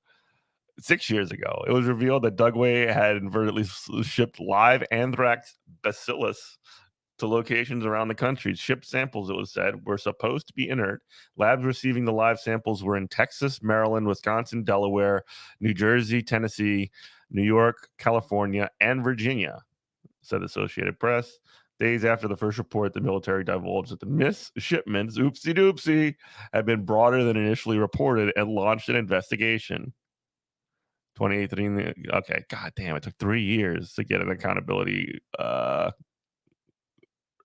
6 years ago, it was revealed that Dugway had inadvertently shipped live anthrax bacillus to locations around the country. Shipped samples, it was said, were supposed to be inert. Labs receiving the live samples were in Texas, Maryland, Wisconsin, Delaware, New Jersey, Tennessee, New York, California, and Virginia, said the Associated Press. Days after the first report, the military divulged that the missed shipments, oopsie doopsie, had been broader than initially reported and launched an investigation. 2018. Okay, god damn, it took 3 years to get an accountability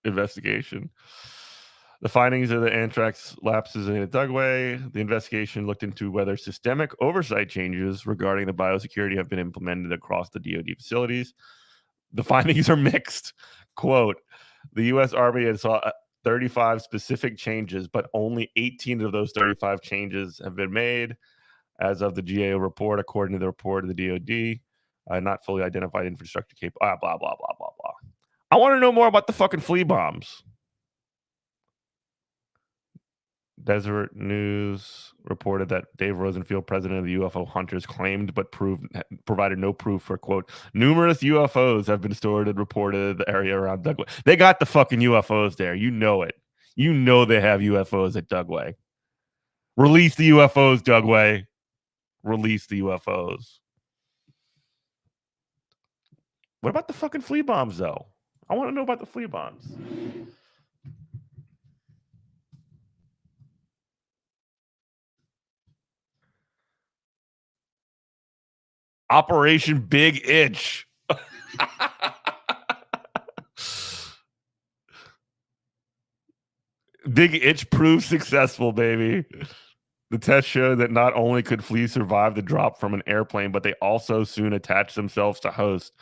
investigation. The findings of the anthrax lapses in Dugway. The investigation looked into whether systemic oversight changes regarding the biosecurity have been implemented across the DoD facilities. The findings are mixed. Quote, the U.S. Army has saw 35 specific changes, but only 18 of those 35 changes have been made as of the GAO report, according to the report of the DoD. Not fully identified infrastructure blah, blah, blah, blah, blah, blah. I want to know more about the fucking flea bombs. Deseret News reported that Dave Rosenfield, president of the UFO Hunters, claimed but provided no proof for, quote, numerous UFOs have been stored and reported in the area around Dugway. They got the fucking UFOs there. You know it. You know they have UFOs at Dugway. Release the UFOs, Dugway. Release the UFOs. What about the fucking flea bombs, though? I want to know about the flea bombs. Operation Big Itch. Big Itch proved successful, baby. The test showed that not only could fleas survive the drop from an airplane, but they also soon attached themselves to hosts.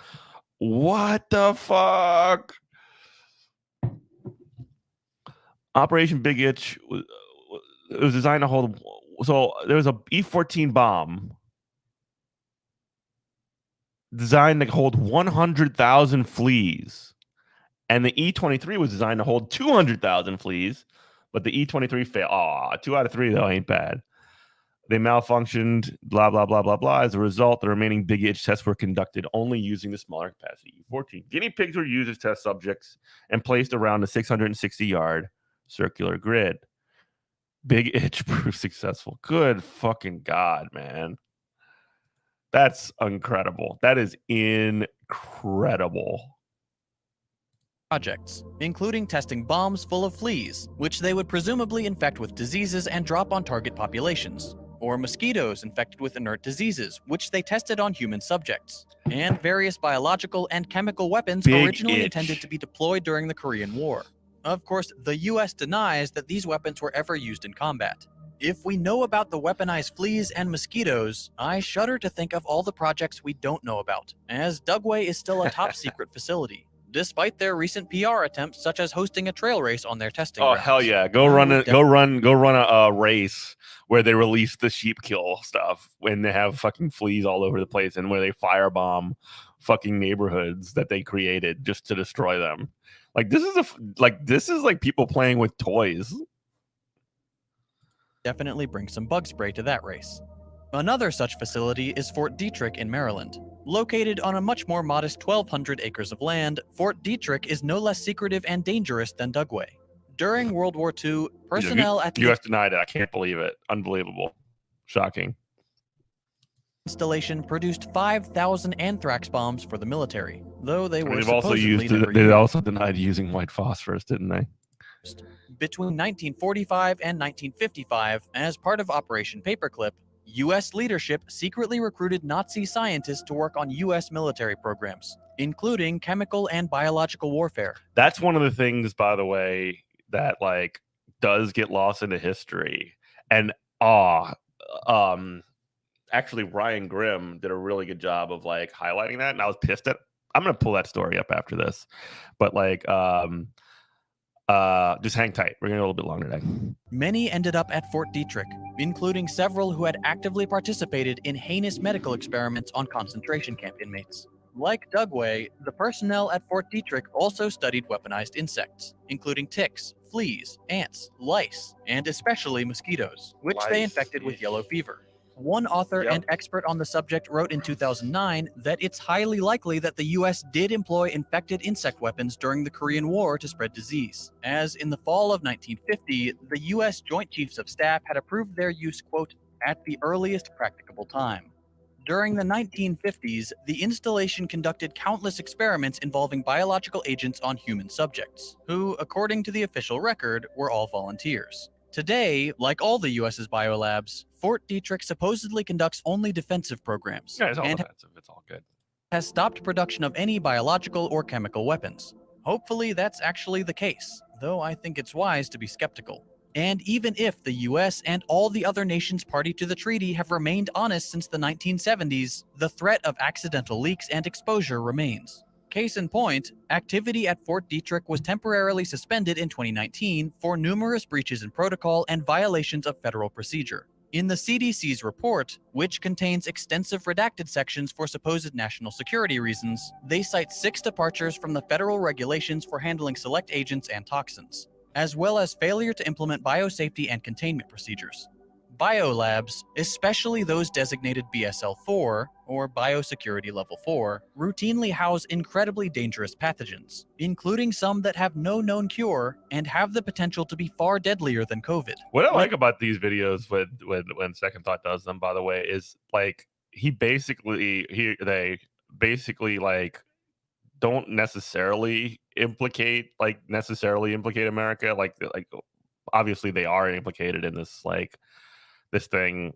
What the fuck? Operation Big Itch was designed to hold. So there was a E-14 bomb designed to hold 100,000 fleas, and the E-23 was designed to hold 200,000 fleas, but the E-23 failed. 2 out of 3 though ain't bad. They malfunctioned, blah, blah, blah, blah, blah. As a result, the remaining Big Itch tests were conducted only using the smaller capacity E-14. Guinea pigs were used as test subjects and placed around a 660-yard circular grid. Big Itch proved successful. Good fucking God, man. That's incredible. That is incredible. Projects, including testing bombs full of fleas, which they would presumably infect with diseases and drop on target populations, or mosquitoes infected with inert diseases, which they tested on human subjects, and various biological and chemical weapons originally intended to be deployed during the Korean War. Of course, the US denies that these weapons were ever used in combat. If we know about the weaponized fleas and mosquitoes, I shudder to think of all the projects we don't know about, as Dugway is still a top-secret facility, despite their recent PR attempts, such as hosting a trail race on their testing grounds. Hell yeah! Go run a race where they release the sheep kill stuff when they have fucking fleas all over the place, and where they firebomb fucking neighborhoods that they created just to destroy them. This is like people playing with toys. Definitely bring some bug spray to that race. Another such facility is Fort Detrick in Maryland. Located on a much more modest 1,200 acres of land, Fort Detrick is no less secretive and dangerous than Dugway. During World War II, personnel at the U.S. denied it. I can't believe it. Unbelievable. Shocking. Installation produced 5,000 anthrax bombs for the military, though they were They also denied using white phosphorus, didn't they? Between 1945 and 1955, as part of Operation Paperclip, U.S. leadership secretly recruited Nazi scientists to work on U.S. military programs, including chemical and biological warfare. That's one of the things, by the way, that does get lost into history. And actually, Ryan Grimm did a really good job of highlighting that, and I was pissed at. I'm gonna pull that story up after this, but just hang tight. We're gonna go a little bit longer today. Many ended up at Fort Detrick, including several who had actively participated in heinous medical experiments on concentration camp inmates. Like Dugway, the personnel at Fort Detrick also studied weaponized insects, including ticks, fleas, ants, lice, and especially mosquitoes, which they infected with yellow fever. One author and expert on the subject wrote in 2009 that it's highly likely that the U.S. did employ infected insect weapons during the Korean War to spread disease, as in the fall of 1950, the U.S. Joint Chiefs of Staff had approved their use, quote, at the earliest practicable time. During the 1950s, the installation conducted countless experiments involving biological agents on human subjects, who, according to the official record, were all volunteers. Today, like all the US's biolabs, Fort Detrick supposedly conducts only defensive programs. Yeah, it's all defensive. It's all good. Has stopped production of any biological or chemical weapons. Hopefully that's actually the case, though I think it's wise to be skeptical. And even if the US and all the other nations party to the treaty have remained honest since the 1970s, the threat of accidental leaks and exposure remains. Case in point, activity at Fort Detrick was temporarily suspended in 2019 for numerous breaches in protocol and violations of federal procedure. In the CDC's report, which contains extensive redacted sections for supposed national security reasons, they cite 6 departures from the federal regulations for handling select agents and toxins, as well as failure to implement biosafety and containment procedures. Biolabs, especially those designated BSL-4, or Biosecurity Level 4, routinely house incredibly dangerous pathogens, including some that have no known cure and have the potential to be far deadlier than COVID. What I like about these videos when Second Thought does them, by the way, is like they basically like don't necessarily implicate America. Like obviously they are implicated in this this thing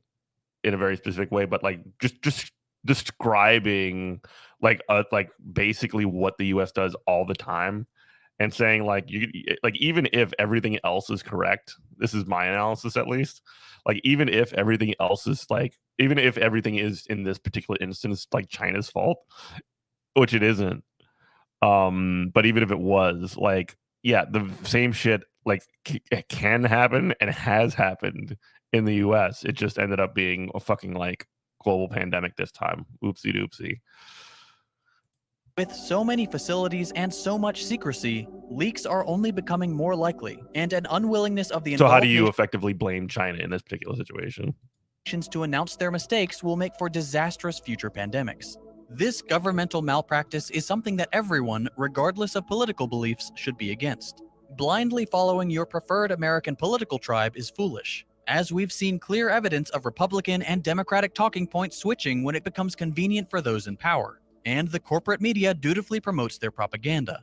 in a very specific way, but like just describing like basically what the US does all the time and saying like even if everything else is correct, this is my analysis at least, like even if everything else is even if everything is in this particular instance like China's fault, which it isn't, but even if it was, like, yeah, the same shit it can happen and has happened in the US. It just ended up being a fucking global pandemic this time. Oopsie doopsie. With so many facilities and so much secrecy, leaks are only becoming more likely, and an unwillingness of the So how do you effectively blame China in this particular situation? To announce their mistakes will make for disastrous future pandemics. This governmental malpractice is something that everyone, regardless of political beliefs, should be against. Blindly following your preferred American political tribe is foolish, as we've seen clear evidence of Republican and Democratic talking points switching when it becomes convenient for those in power, and the corporate media dutifully promotes their propaganda.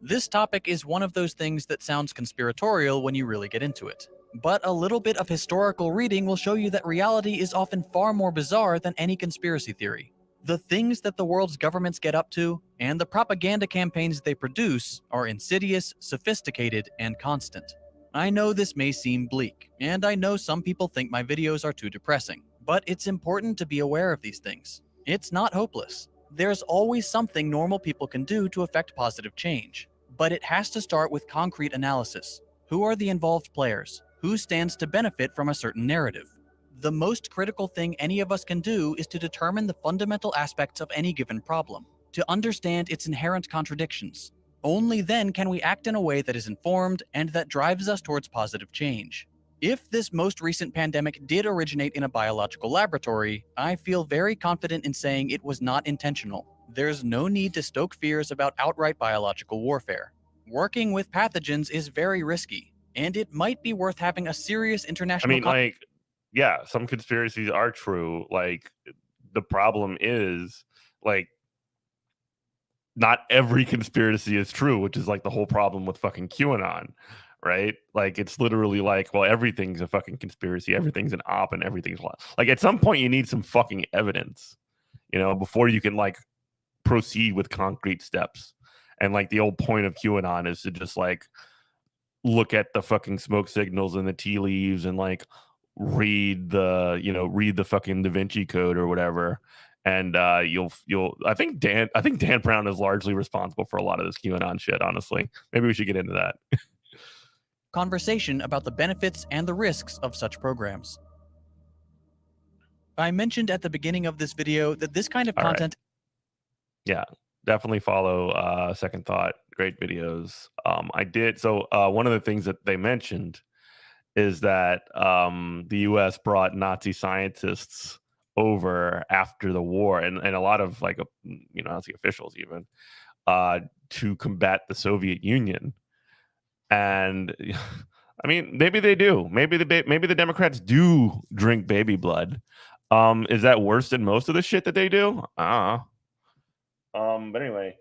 This topic is one of those things that sounds conspiratorial when you really get into it. But a little bit of historical reading will show you that reality is often far more bizarre than any conspiracy theory. The things that the world's governments get up to, and the propaganda campaigns they produce, are insidious, sophisticated, and constant. I know this may seem bleak, and I know some people think my videos are too depressing, but it's important to be aware of these things. It's not hopeless. There's always something normal people can do to affect positive change, but it has to start with concrete analysis. Who are the involved players? Who stands to benefit from a certain narrative? The most critical thing any of us can do is to determine the fundamental aspects of any given problem, to understand its inherent contradictions. Only then can we act in a way that is informed and that drives us towards positive change. If this most recent pandemic did originate in a biological laboratory, I feel very confident in saying it was not intentional. There's no need to stoke fears about outright biological warfare. Working with pathogens is very risky, and it might be worth having a serious international yeah, some conspiracies are true. The problem is, not every conspiracy is true, which is the whole problem with fucking QAnon, right? It's literally well, everything's a fucking conspiracy, everything's an op, and everything's at some point you need some fucking evidence, before you can proceed with concrete steps. And the old point of QAnon is to just look at the fucking smoke signals and the tea leaves and read the fucking Da Vinci Code or whatever, and you'll I think Dan Brown is largely responsible for a lot of this QAnon shit, honestly. Maybe we should get into that. Conversation about the benefits and the risks of such programs. I mentioned at the beginning of this video that this kind of content... Yeah, definitely follow Second Thought. Great videos. I did. So one of the things that they mentioned is that the U.S. brought Nazi scientists over after the war, and a lot of Nazi officials even, to combat the Soviet Union. And I mean, maybe they do. Maybe the Democrats do drink baby blood. Is that worse than most of the shit that they do? But anyway,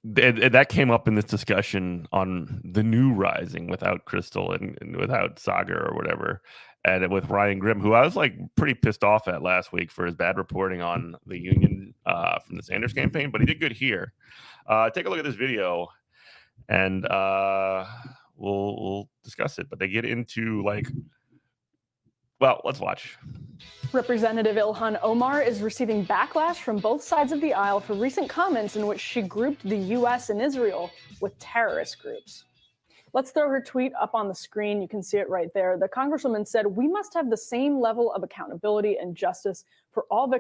that came up in this discussion on the New Rising without Crystal and without Saga or whatever, and with Ryan Grimm, who I was like pretty pissed off at last week for his bad reporting on the Union from the Sanders campaign, but he did good here. Take a look at this video, and we'll discuss it. But they get into like, well, let's watch. Representative Ilhan Omar is receiving backlash from both sides of the aisle for recent comments in which she grouped the U.S. and Israel with terrorist groups. Let's throw her tweet up on the screen. You can see it right there. The Congresswoman said, "We must have the same level of accountability and justice for all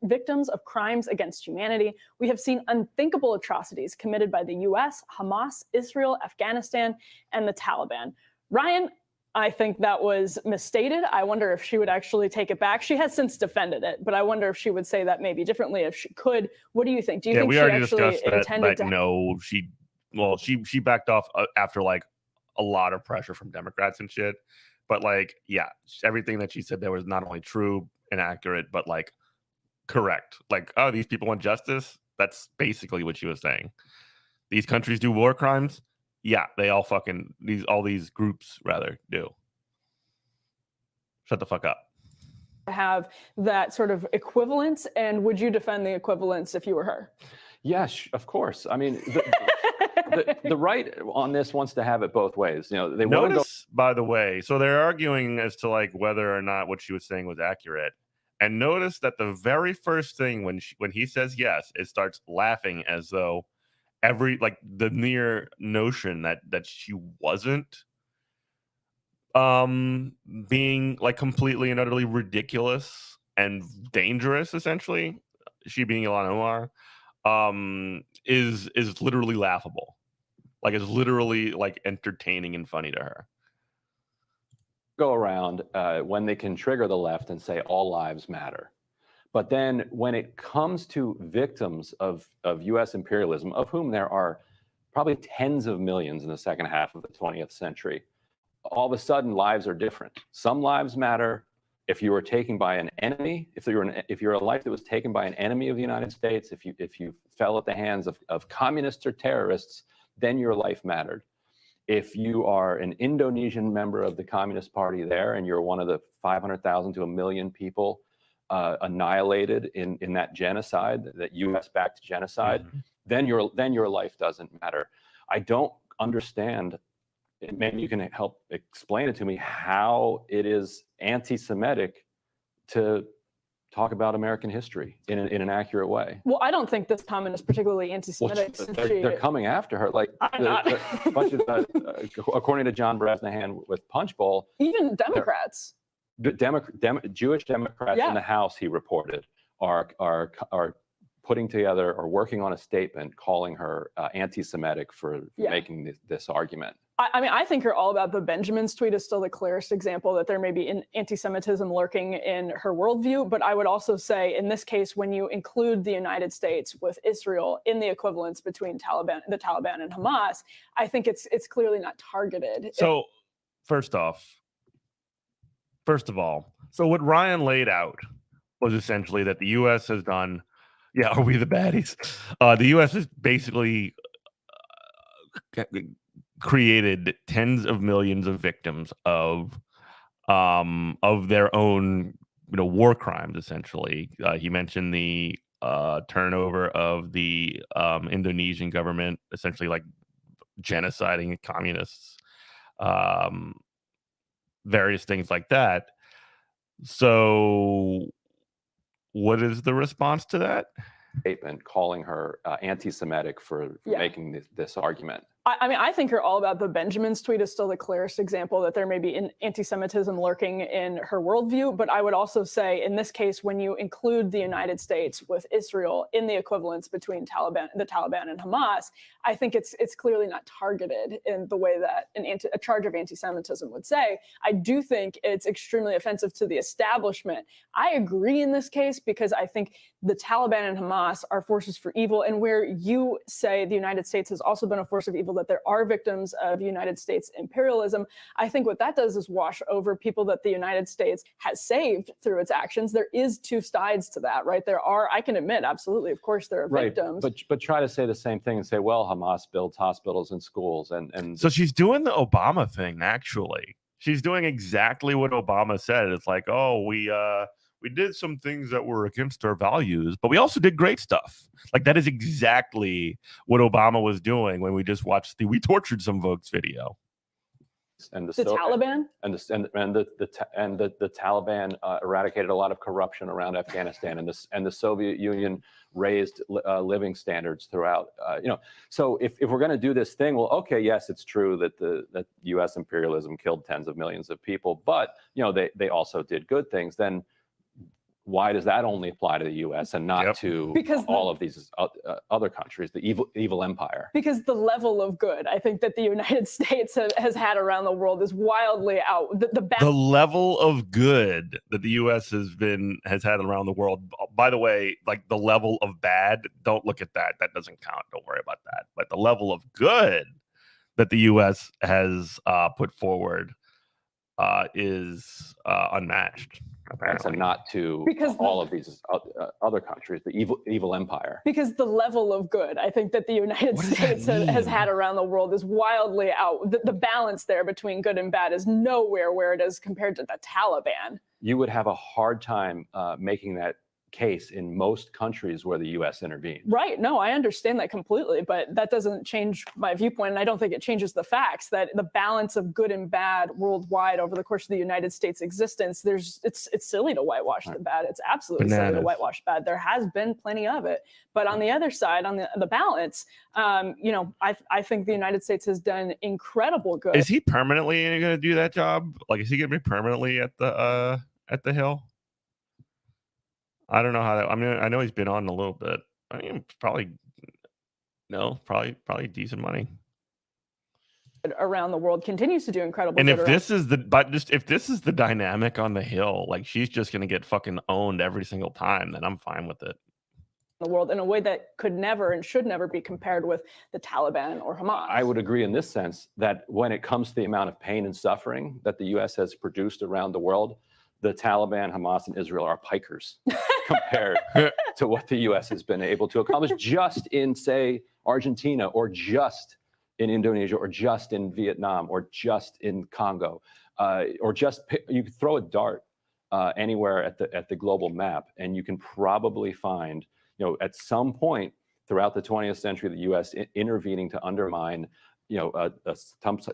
victims of crimes against humanity. We have seen unthinkable atrocities committed by the U.S., Hamas, Israel, Afghanistan, and the Taliban." Ryan, I think that was misstated. I wonder if she would actually take it back. She has since defended it, but I wonder if she would say that maybe differently if she could. What do you think? Do you think we she already actually discussed that, intended to? No, she backed off after like a lot of pressure from Democrats and shit. But like, yeah, everything that she said there was not only true and accurate, but like correct. Like, oh, these people want justice. That's basically what she was saying. These countries do war crimes. Yeah, they all all these groups rather do. Shut the fuck up. Have that sort of equivalence, and would you defend the equivalence if you were her? Yes, of course. I mean, the right on this wants to have it both ways. You know, they want to go. By the way, so they're arguing as to like whether or not what she was saying was accurate. And notice that the very first thing when he says yes, it starts laughing as though the near notion that she wasn't being like completely and utterly ridiculous and dangerous, essentially, she being Ilhan Omar, is literally laughable. Like, it's literally like entertaining and funny to her. Go around when they can trigger the left and say all lives matter. But then when it comes to victims of U.S. imperialism, of whom there are probably tens of millions in the second half of the 20th century, all of a sudden lives are different. Some lives matter. If you were taken by an enemy, if you're a life that was taken by an enemy of the United States, if you fell at the hands of communists or terrorists, then your life mattered. If you are an Indonesian member of the Communist Party there and you're one of the 500,000 to 1 million people annihilated in that genocide, that U.S.-backed genocide, then your life doesn't matter. I don't understand. Maybe you can help explain it to me how it is anti-Semitic to talk about American history in an accurate way. Well, I don't think this comment is particularly anti-Semitic. Well, they're coming after her. Like, according to John Bresnahan with Punchbowl, even Democrats. Jewish Democrats in the House, he reported, are putting together or working on a statement calling her anti-Semitic for making this argument. I mean, I think her all about the Benjamins tweet is still the clearest example that there may be an anti-Semitism lurking in her worldview. But I would also say, in this case, when you include the United States with Israel in the equivalence between the Taliban and Hamas, I think it's clearly not targeted. So, first of all, so what Ryan laid out was essentially that the U.S. has done. Yeah, are we the baddies? The U.S. has basically created tens of millions of victims of their own, war crimes. Essentially, he mentioned the turnover of the Indonesian government, essentially like genociding communists, various things like that. So, what is the response to that statement calling her anti-Semitic for making this argument? I mean, I think her all about the Benjamins tweet is still the clearest example that there may be an anti-Semitism lurking in her worldview. But I would also say, in this case, when you include the United States with Israel in the equivalence between the Taliban and Hamas, I think it's clearly not targeted in the way that a charge of anti-Semitism would say. I do think it's extremely offensive to the establishment. I agree in this case because I think the Taliban and Hamas are forces for evil, and where you say the United States has also been a force of evil possible that there are victims of United States imperialism. I think what that does is wash over people that the United States has saved through its actions. There is two sides to that, right? There are, I can admit, absolutely, of course, there are victims. But try to say the same thing and say, well, Hamas builds hospitals and schools. And so she's doing the Obama thing, actually. She's doing exactly what Obama said. It's like, oh, we did some things that were against our values, but we also did great stuff. Like, that is exactly what Obama was doing when we just watched the "We Tortured Some Folks" video. And the Taliban and the Taliban eradicated a lot of corruption around Afghanistan, and the Soviet Union raised living standards throughout. So if we're going to do this thing, well, okay, yes, it's true that U.S. imperialism killed tens of millions of people, but they also did good things. Then why does that only apply to the U.S. and not to all of these other countries, the evil empire? Because the level of good, I think, that the United States has had around the world is wildly out. The level of good that the U.S. has had around the world. By the way, like, the level of bad, don't look at that. That doesn't count. Don't worry about that. But the level of good that the U.S. has put forward is unmatched. Apparently. And not to all of these other countries, the evil empire. Because the level of good, I think, that the United States has had around the world is wildly out. The balance there between good and bad is nowhere where it is compared to the Taliban. You would have a hard time making that case in most countries where the U.S. intervened. Right. No, I understand that completely, but that doesn't change my viewpoint, and I don't think it changes the facts that the balance of good and bad worldwide over the course of the United States existence, it's silly to whitewash the bad. It's absolutely silly to whitewash bad. There has been plenty of it, but on the other side, on the balance, I think the United States has done incredible good. Is he permanently going to do that job? Like, is he going to be permanently at the Hill? I don't know how that. I mean, I know he's been on a little bit. I mean, probably decent money. Around the world continues to do incredible. And if this is the dynamic on the Hill, like, she's just going to get fucking owned every single time, then I'm fine with it. The world in a way that could never and should never be compared with the Taliban or Hamas. I would agree in this sense that when it comes to the amount of pain and suffering that the U.S. has produced around the world, the Taliban, Hamas, and Israel are pikers compared to what the U.S. has been able to accomplish just in, say, Argentina, or just in Indonesia, or just in Vietnam, or just in Congo, or just you could throw a dart anywhere at the global map, and you can probably find, at some point throughout the 20th century, the U.S. intervening to undermine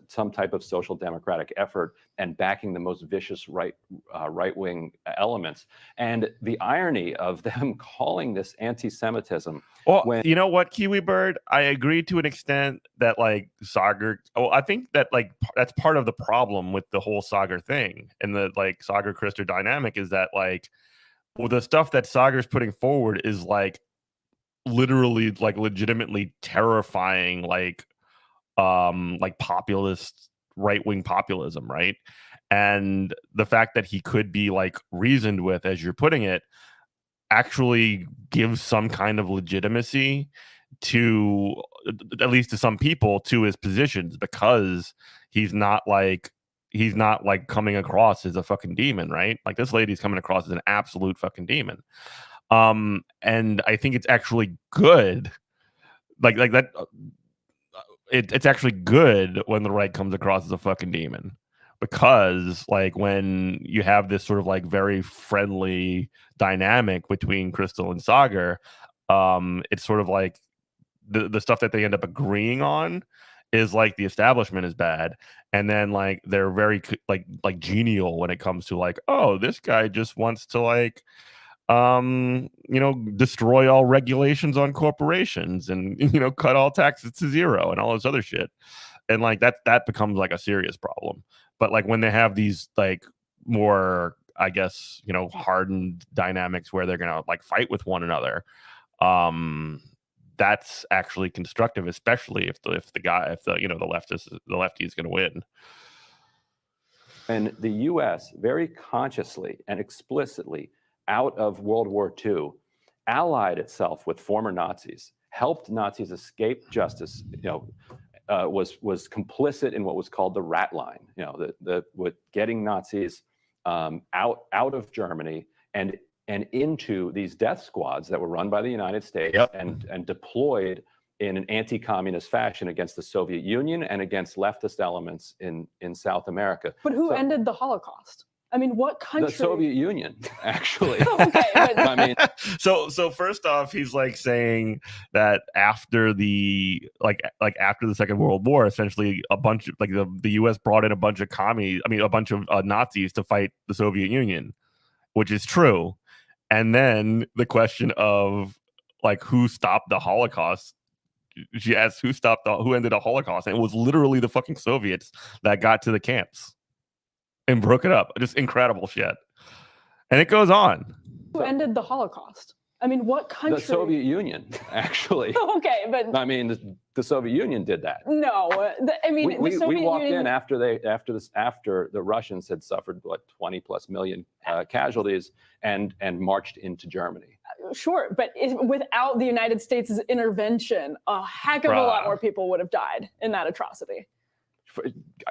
some type of social democratic effort and backing the most vicious right-wing elements. And the irony of them calling this anti-Semitism. Well, you know what, Kiwi Bird? I agree to an extent that, like, Saagar. Oh, I think that, like, that's part of the problem with the whole Saagar thing and the, like, Saagar-Krister dynamic is that, like, the stuff that Saagar's putting forward is, like, literally, like, legitimately terrifying, like populist, right-wing populism, right? And the fact that he could be, like, reasoned with, as you're putting it, actually gives some kind of legitimacy to, at least to some people, to his positions, because he's not coming across as a fucking demon, right? Like, this lady's coming across as an absolute fucking demon. And I think it's actually good, like that. It's actually good when the right comes across as a fucking demon, because, like, when you have this sort of, like, very friendly dynamic between Crystal and Saagar, it's sort of like the stuff that they end up agreeing on is, like, the establishment is bad, and then, like, they're very like genial when it comes to, like, oh, this guy just wants to, like, destroy all regulations on corporations and, cut all taxes to zero and all this other shit. And, like, that becomes, like, a serious problem. But, like, when they have these, like, more, I guess, hardened dynamics where they're going to, like, fight with one another, that's actually constructive, especially if the lefty is going to win. And the U.S. very consciously and explicitly, out of World War II, allied itself with former Nazis, helped Nazis escape justice, was complicit in what was called the rat line. You know, with getting Nazis out of Germany and into these death squads that were run by the United States and deployed in an anti-communist fashion against the Soviet Union and against leftist elements in South America. But who ended the Holocaust? I mean, what country? The Soviet Union, actually. Okay, but I mean, so first off, he's like saying that after the after the Second World War, essentially a bunch of the U.S. brought in a bunch of a bunch of Nazis to fight the Soviet Union, which is true. And then the question of who stopped the Holocaust. She asked who ended the Holocaust, and it was literally the fucking Soviets that got to the camps and broke it up. Just incredible shit. And it goes on. Who ended the Holocaust? I mean, what country? The Soviet Union, actually. Okay, but I mean, the Soviet Union did that. No, I mean, we walked Union... in after the Russians had suffered 20+ million casualties and marched into Germany. Sure, but without the United States' intervention, a heck of a lot more people would have died in that atrocity.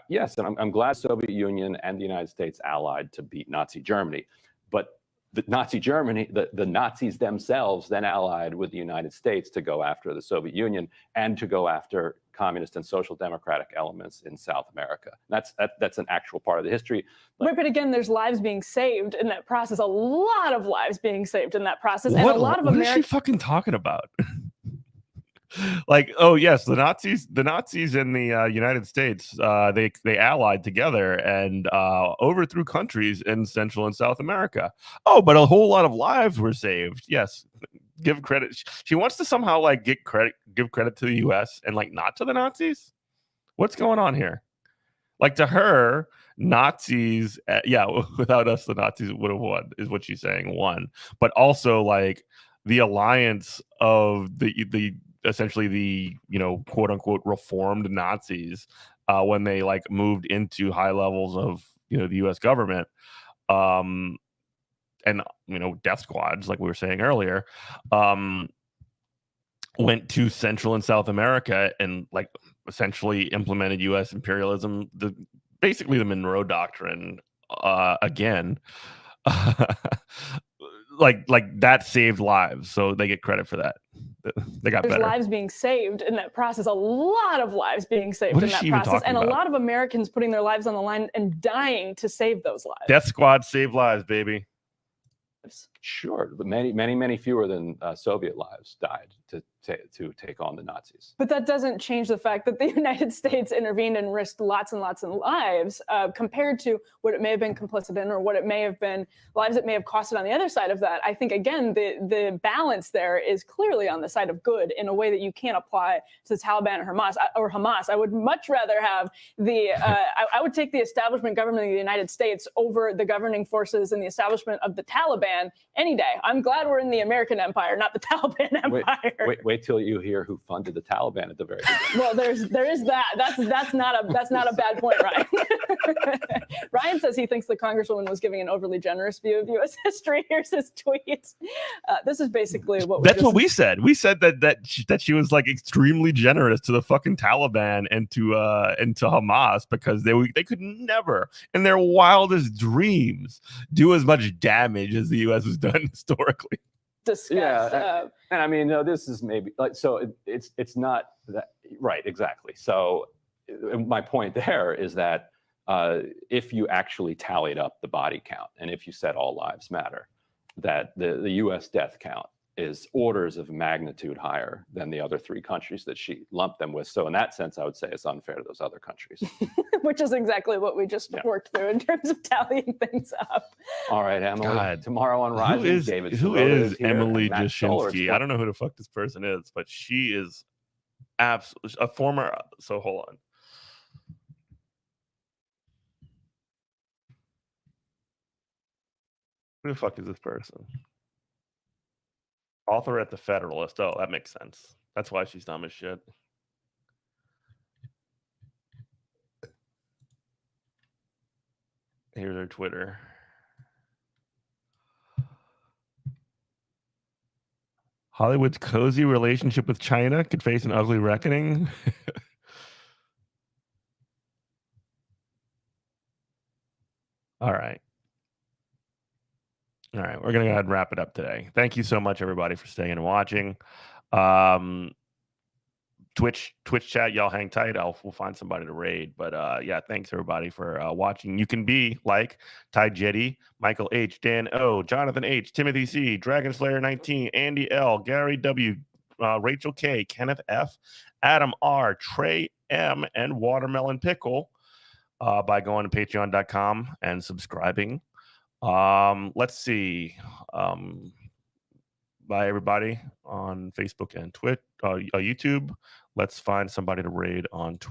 Yes, and I'm glad the Soviet Union and the United States allied to beat Nazi Germany. But the Nazi Germany, the Nazis themselves then allied with the United States to go after the Soviet Union and to go after communist and social democratic elements in South America. That's an actual part of the history. Right, but again, there's lives being saved in that process. A lot of lives being saved in that process, and a lot of Americans. What is she fucking talking about? Oh yes, the Nazis in the United States, they allied together and overthrew countries in Central and South America. Oh, but a whole lot of lives were saved. Yes, give credit. She wants to somehow give credit to the U.S. and not to the Nazis. What's going on here? To her, Nazis, without us, the Nazis would have won, is what she's saying. Won, but also the alliance of the essentially the quote unquote reformed Nazis when they moved into high levels of the U.S. government and death squads like we were saying earlier went to Central and South America and essentially implemented U.S. imperialism, basically the Monroe Doctrine again. That saved lives, so they get credit for that. They got better. Lives being saved in that process, a lot of lives being saved in that process, and a lot of Americans putting their lives on the line and dying to save those lives. Death squad save lives, baby. Sure, but many fewer than Soviet lives died to take on the Nazis. But that doesn't change the fact that the United States intervened and risked lots and lots of lives compared to what it may have been complicit in or what it may have been lives it may have costed on the other side of that. I think, again, the balance there is clearly on the side of good in a way that you can't apply to the Taliban or Hamas. I would much rather have I would take the establishment government of the United States over the governing forces and the establishment of the Taliban any day. I'm glad we're in the American empire, not the Taliban empire. Wait till you hear who funded the Taliban at the very beginning. Well, there is that. That's not a bad point, Ryan. Ryan says he thinks the Congresswoman was giving an overly generous view of U.S. history. Here's his tweet. This is basically what what we said. We said that she was extremely generous to the fucking Taliban and to Hamas because they could never in their wildest dreams do as much damage as the U.S. has done historically. Discuss. Yeah, and I mean, this is maybe it's not that right exactly. So my point there is that if you actually tallied up the body count and if you said all lives matter, that the U.S. death count is orders of magnitude higher than the other three countries that she lumped them with. So in that sense, I would say it's unfair to those other countries. Which is exactly what we just worked through in terms of tallying things up. All right, Emily. God. Tomorrow on Rising, who is Emily Jashinsky? I don't know who the fuck this person is, but she is absolutely a former. So hold on. Who the fuck is this person? Author at the Federalist. Oh, that makes sense. That's why she's dumb as shit. Here's her Twitter. Hollywood's cozy relationship with China could face an ugly reckoning. All right. All right. We're going to go ahead and wrap it up today. Thank you so much, everybody, for staying and watching. Twitch chat, y'all hang tight. We'll find somebody to raid. But yeah, thanks everybody for watching. You can be like Ty Jetty, Michael H, Dan O, Jonathan H, Timothy C, Dragon Slayer 19, Andy L, Gary W, Rachel K, Kenneth F, Adam R, Trey M, and Watermelon Pickle by going to patreon.com and subscribing. Let's see. Bye everybody on Facebook and YouTube. Let's find somebody to raid on Twitter.